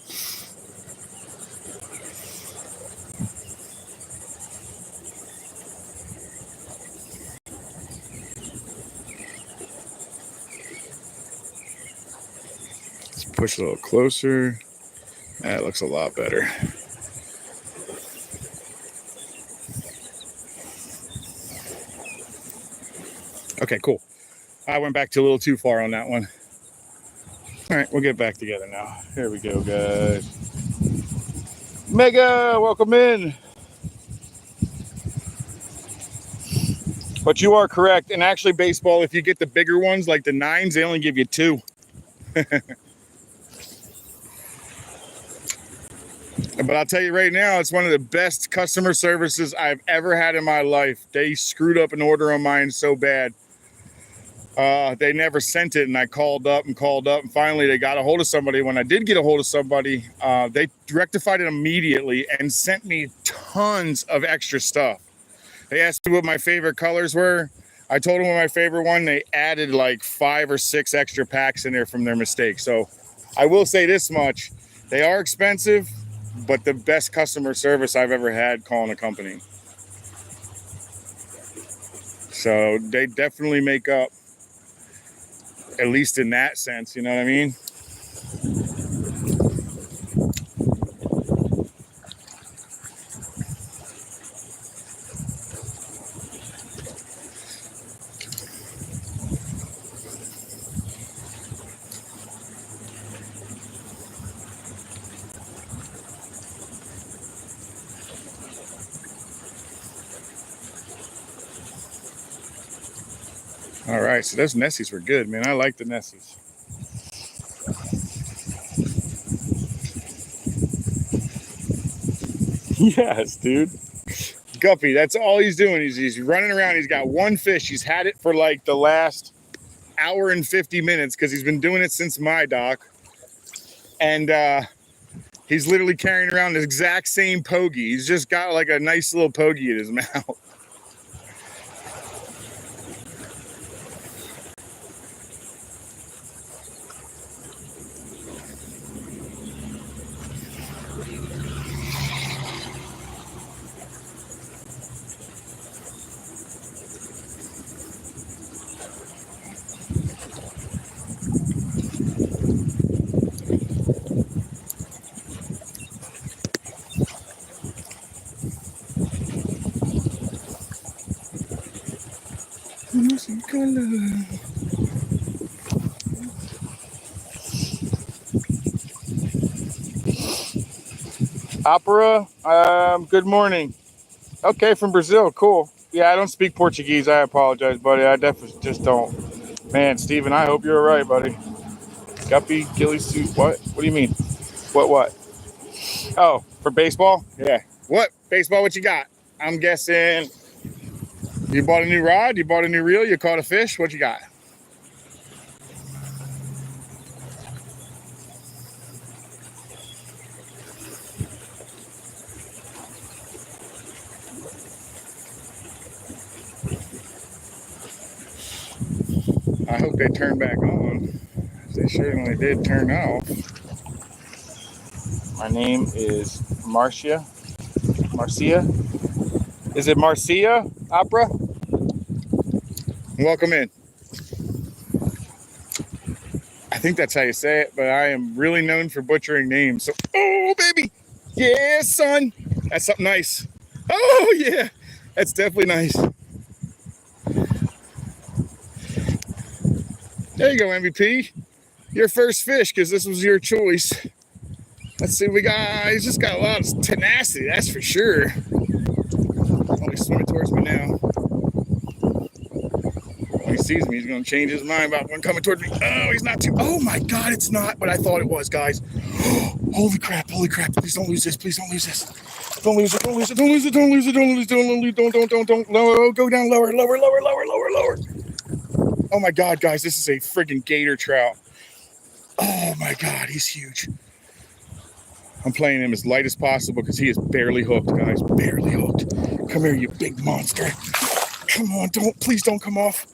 Let's push a little closer. That looks a lot better. Okay, cool. I went back to a little too far on that one. All right, we'll get back together now. Here we go, guys. Mega, welcome in. But you are correct. And actually, baseball, if you get the bigger ones, like the 9s, they only give you 2. But I'll tell you right now, it's one of the best customer services I've ever had in my life. They screwed up an order on mine so bad. They never sent it, and I called up, and finally they got a hold of somebody. When I did get a hold of somebody, they rectified it immediately and sent me tons of extra stuff. They asked me what my favorite colors were. I told them what my favorite one. They added like 5 or 6 extra packs in there from their mistake. So I will say this much. They are expensive, but the best customer service I've ever had calling a company. So they definitely make up, at least in that sense, you know what I mean? All right, so those Nessies were good, man. I like the Nessies. Yes, dude. Guppy, that's all he's doing. He's running around. He's got one fish. He's had it for like the last hour and 50 minutes because he's been doing it since my dock. And he's literally carrying around the exact same pogey. He's just got like a nice little pogey in his mouth. Opera, good morning. Okay, from Brazil, cool. Yeah, I don't speak Portuguese. I apologize, buddy. I definitely just don't. Man, Steven, I hope you're all right, buddy. Guppy, ghillie suit, what? What do you mean? What? Oh, for baseball? Yeah. What? Baseball, what you got? I'm guessing you bought a new rod, you bought a new reel, you caught a fish, what you got? I hope they turn back on. They certainly did turn off. My name is Marcia. Is it Marcia, Opera? Welcome in. I think that's how you say it, but I am really known for butchering names. So, oh, baby. Yeah, son. That's something nice. Oh, yeah. That's definitely nice. There you go, MVP. Your first fish, because this was your choice. Let's see what we got. He's just got a lot of tenacity, that's for sure. Oh, he's swimming towards me now. When he sees me, he's going to change his mind about one coming towards me. Oh, he's not too. Oh my God, it's not what I thought it was, guys. Holy crap, holy crap. Please don't lose this. Please don't lose this. Don't lose it, don't lose it, don't lose it, don't lose it, don't lose it, don't lose it, don't, lower, go down, lower. Oh my God, guys, this is a friggin' gator trout. Oh my God, he's huge. I'm playing him as light as possible because he is barely hooked, guys, barely hooked. Come here, you big monster. Come on, please don't come off.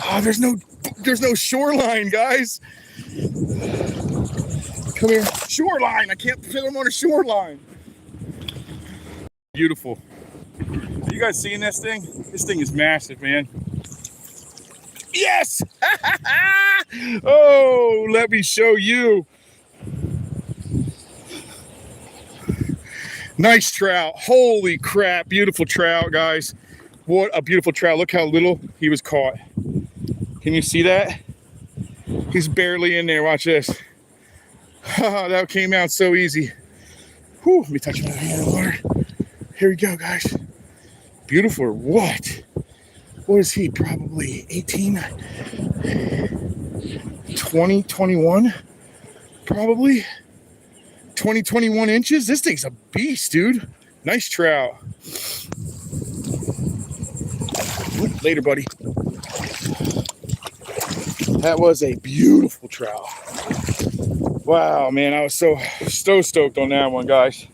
Oh, there's no shoreline, guys. Come here, shoreline. I can't fit him on a shoreline. Beautiful. Are you guys seeing this thing? This thing is massive, man. Yes! Oh, let me show you. Nice trout. Holy crap. Beautiful trout, guys. What a beautiful trout. Look how little he was caught. Can you see that? He's barely in there. Watch this. Oh, that came out so easy. Whew, let me touch my hand in the water. Here we go, guys. Beautiful or what? What is he? Probably 18, 20, 21? Probably 20, 21 inches. This thing's a beast, dude. Nice trout. Later, buddy. That was a beautiful trout. Wow, man. I was so stoked on that one, guys.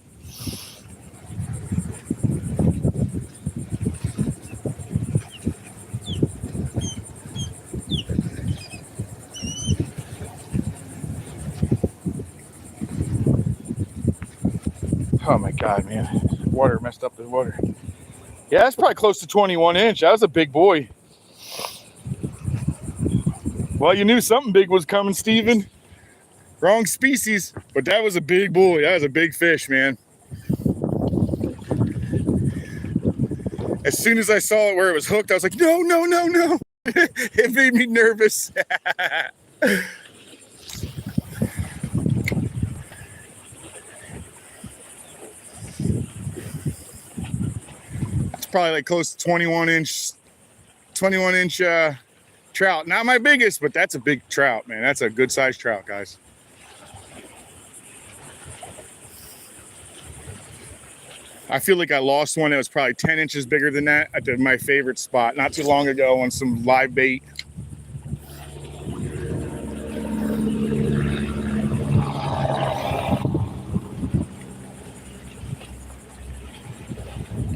Oh my God, man. Water messed up the water. Yeah, that's probably close to 21 inch. That was a big boy. Well, you knew something big was coming, Steven. Wrong species, but that was a big boy. That was a big fish, man. As soon as I saw it where it was hooked, I was like, no. It made me nervous. Probably like close to 21 inch trout. Not my biggest, but that's a big trout, man. That's a good sized trout, guys. I feel like I lost one that was probably 10 inches bigger than that at my favorite spot not too long ago on some live bait.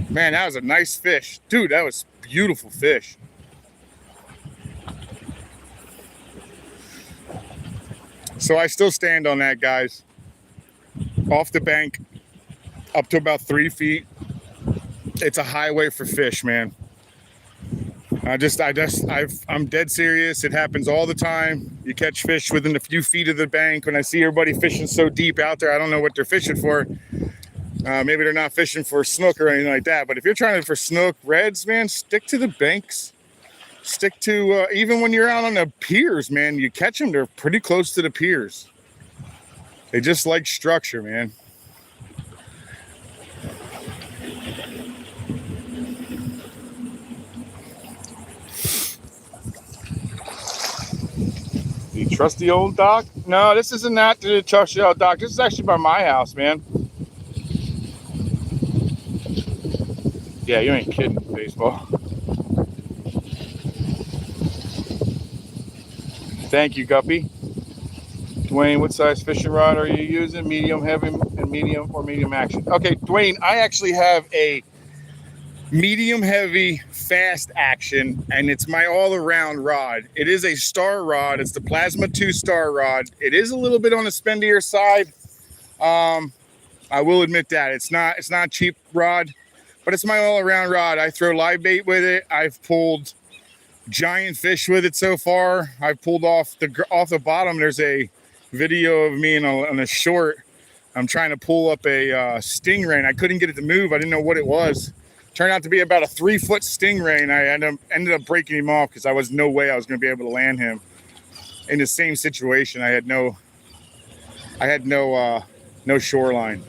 Man, that was a nice fish. Dude, that was beautiful fish. So I still stand on that, guys. Off the bank, up to about 3 feet. It's a highway for fish, man. I'm dead serious. It happens all the time. You catch fish within a few feet of the bank. When I see everybody fishing so deep out there, I don't know what they're fishing for. Maybe they're not fishing for snook or anything like that. But if you're trying for snook, reds, man, stick to the banks. Stick to, even when you're out on the piers, man, you catch them, they're pretty close to the piers. They just like structure, man. Do you trust the old dock? No, this isn't that to trust the old dock. This is actually by my house, man. Yeah, you ain't kidding, baseball. Thank you, Guppy. Dwayne, what size fishing rod are you using? Medium, heavy, and medium or medium action? Okay, Dwayne, I actually have a medium heavy fast action, and it's my all-around rod. It is a star rod. It's the Plasma 2 star rod. It is a little bit on the spendier side. I will admit that. It's not a cheap rod. But it's my all-around rod. I throw live bait with it. I've pulled giant fish with it so far. I've pulled off the bottom. There's a video of me on a short. I'm trying to pull up a stingray, and I couldn't get it to move. I didn't know what it was. Turned out to be about a 3-foot stingray, and I ended up breaking him off because I was no way I was going to be able to land him. in the same situation. I had no shoreline.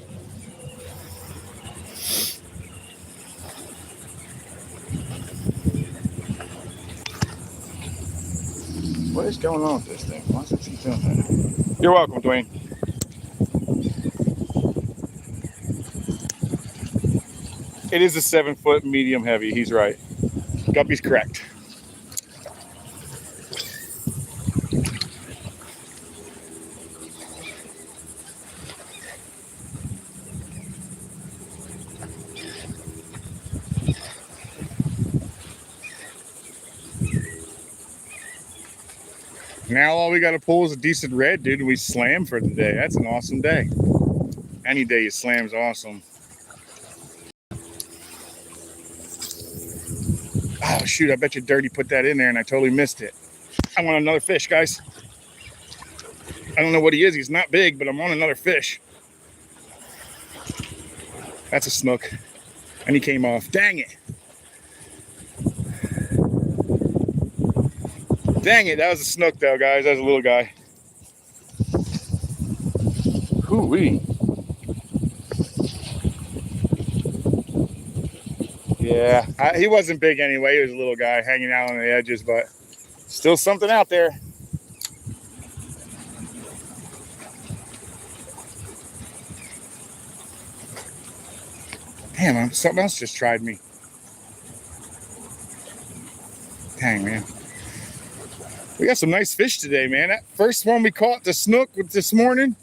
What is going on with this thing? Why does it keep doing that? You're welcome, Dwayne. It is a 7-foot medium heavy. He's right. Guppy's correct. Now all we got to pull is a decent red, dude, and we slam for the day. That's an awesome day. Any day you slam's awesome. Oh, shoot, I bet you Dirty put that in there and I totally missed it. I want another fish, guys. I don't know what he is. He's not big, but I'm on another fish. That's a snook. And he came off. Dang it. Dang it, that was a snook though, guys. That was a little guy. Hoo-wee. Yeah, he wasn't big anyway. He was a little guy hanging out on the edges, but still something out there. Damn, something else just tried me. Dang, man. We got some nice fish today, man. That first one we caught, the snook this morning,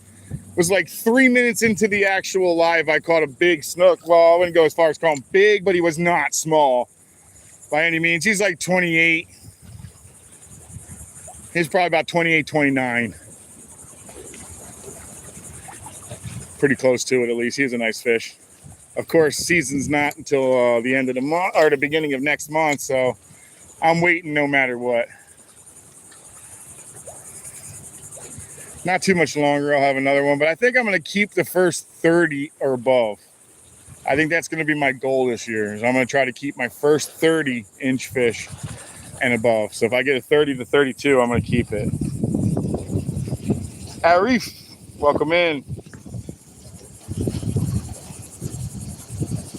was like 3 minutes into the actual live. I caught a big snook. Well, I wouldn't go as far as calling him big, but he was not small by any means. He's like 28. He's probably about 28, 29. Pretty close to it, at least. He's a nice fish. Of course, season's not until the end of the month or the beginning of next month, so I'm waiting no matter what. Not too much longer, I'll have another one, but I think I'm going to keep the first 30 or above. I think that's going to be my goal this year. So I'm going to try to keep my first 30-inch fish and above. So if I get a 30 to 32, I'm going to keep it. Arif, welcome in.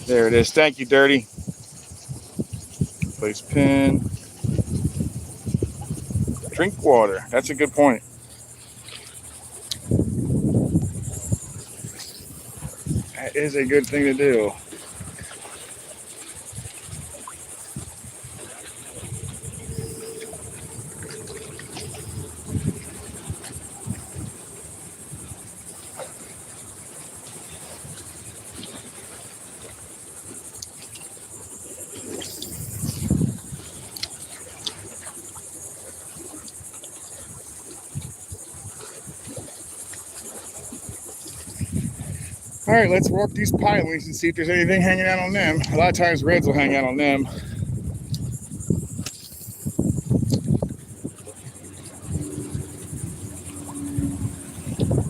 There it is. Thank you, Dirty. Place pin. Drink water. That's a good point. That is a good thing to do. All right, let's work these pilings and see if there's anything hanging out on them. A lot of times reds will hang out on them.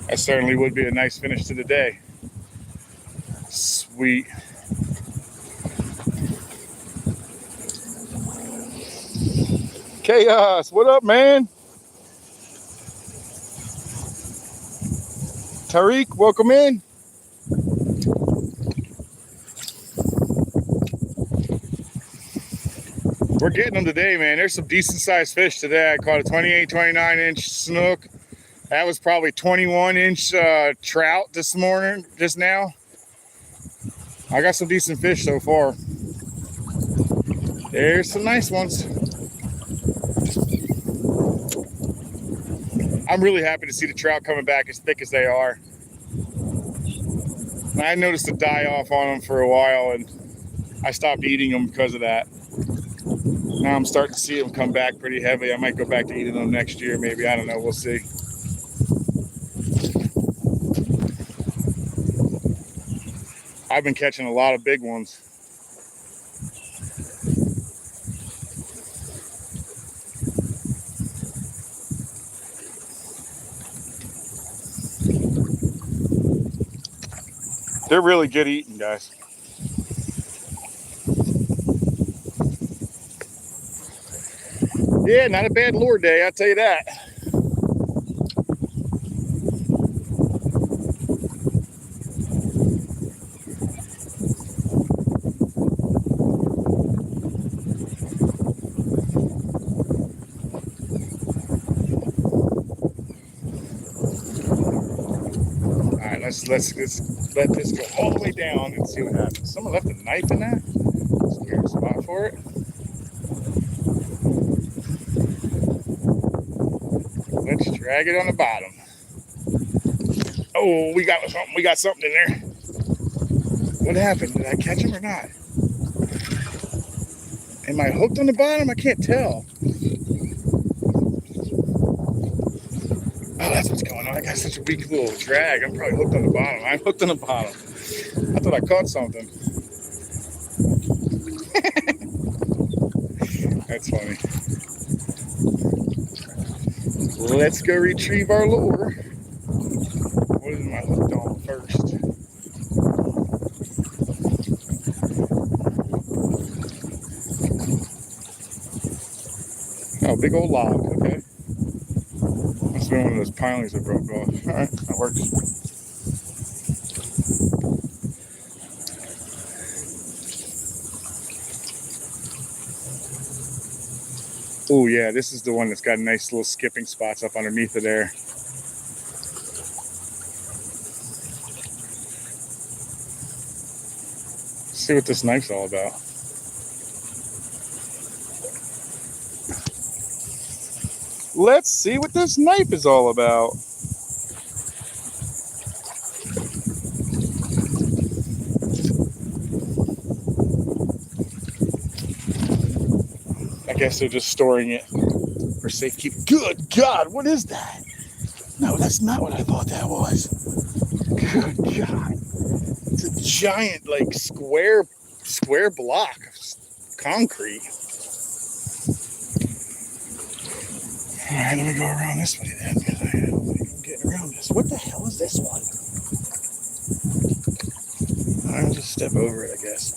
That certainly would be a nice finish to the day. Sweet. Chaos, what up, man? Tariq, welcome in. We're getting them today, man. There's some decent sized fish today. I caught a 28, 29-inch snook. That was probably 21-inch trout this morning, just now. I got some decent fish so far. There's some nice ones. I'm really happy to see the trout coming back as thick as they are. I noticed a die off on them for a while, and I stopped eating them because of that. Now I'm starting to see them come back pretty heavy. I might go back to eating them next year, maybe. I don't know. We'll see. I've been catching a lot of big ones. They're really good eating, guys. Yeah, not a bad lure day, I'll tell you that. Let's let this go all the way down and see what happens. Someone left a knife in there. It's a weird spot for it. Let's drag it on the bottom. Oh, we got something. We got something in there. What happened? Did I catch him or not? Am I hooked on the bottom? I can't tell. Oh, that's what's going on. I got such a weak little drag. I'm probably hooked on the bottom. I'm hooked on the bottom. I thought I caught something. That's funny. Let's go retrieve our lure. What is my hooked on first? Oh, big old log. Okay. Must be one of those pilings that broke off. All right, that works. Oh yeah, this is the one that's got nice little skipping spots up underneath of there. Let's see what this knife's all about. Let's see what this knife is all about. I guess they're just storing it for safekeeping. Good God, what is that? No, that's not what I thought that was. Good God. It's a giant, like, square block of concrete. All right, let me go around this way then, because I don't think I'm getting around this. What the hell is this one? I'll just step over it, I guess.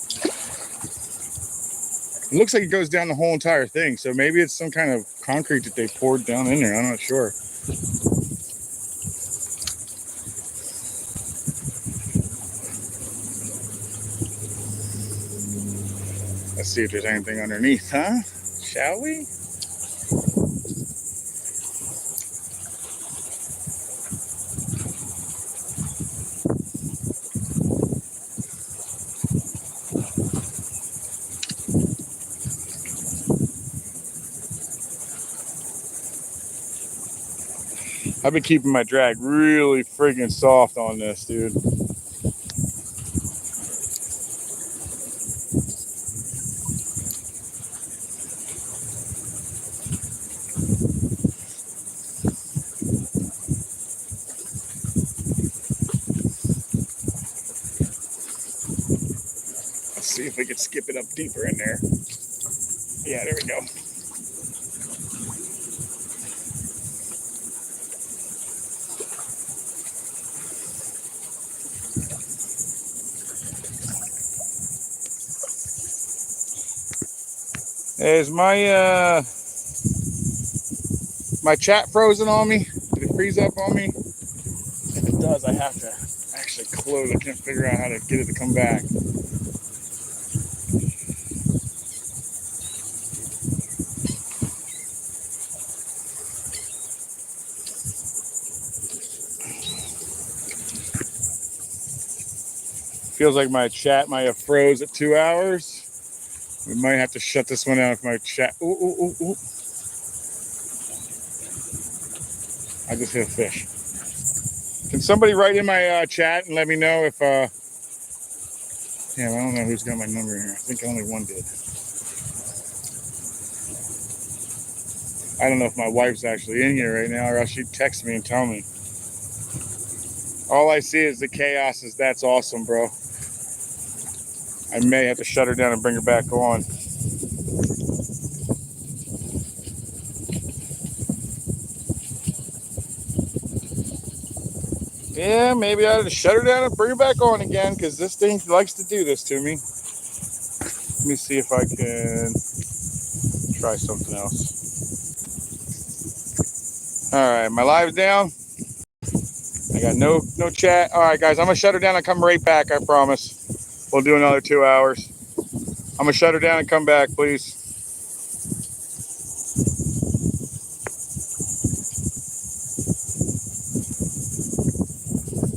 It looks like it goes down the whole entire thing, so maybe it's some kind of concrete that they poured down in there. I'm not sure. Let's see if there's anything underneath, huh? Shall we? I've been keeping my drag really friggin' soft on this, dude. Let's see if we can skip it up deeper in there. Yeah, there we go. Is my chat frozen on me? Did it freeze up on me? If it does, I have to actually close. I can't figure out how to get it to come back. Feels like my chat might have froze at 2 hours. We might have to shut this one down if my chat. Ooh, ooh, ooh, ooh. I just hit a fish. Can somebody write in my chat and let me know if, damn, I don't know who's got my number here. I think only one did. I don't know if my wife's actually in here right now, or else she'd text me and tell me. All I see is the chaos. That's awesome, bro. I may have to shut her down and bring her back on. Yeah, maybe I ought to shut her down and bring her back on again, because this thing likes to do this to me. Let me see if I can try something else. All right, my live's down. I got no chat. All right, guys, I'm going to shut her down and come right back, I promise. We'll do another 2 hours. I'm going to shut her down and come back, please.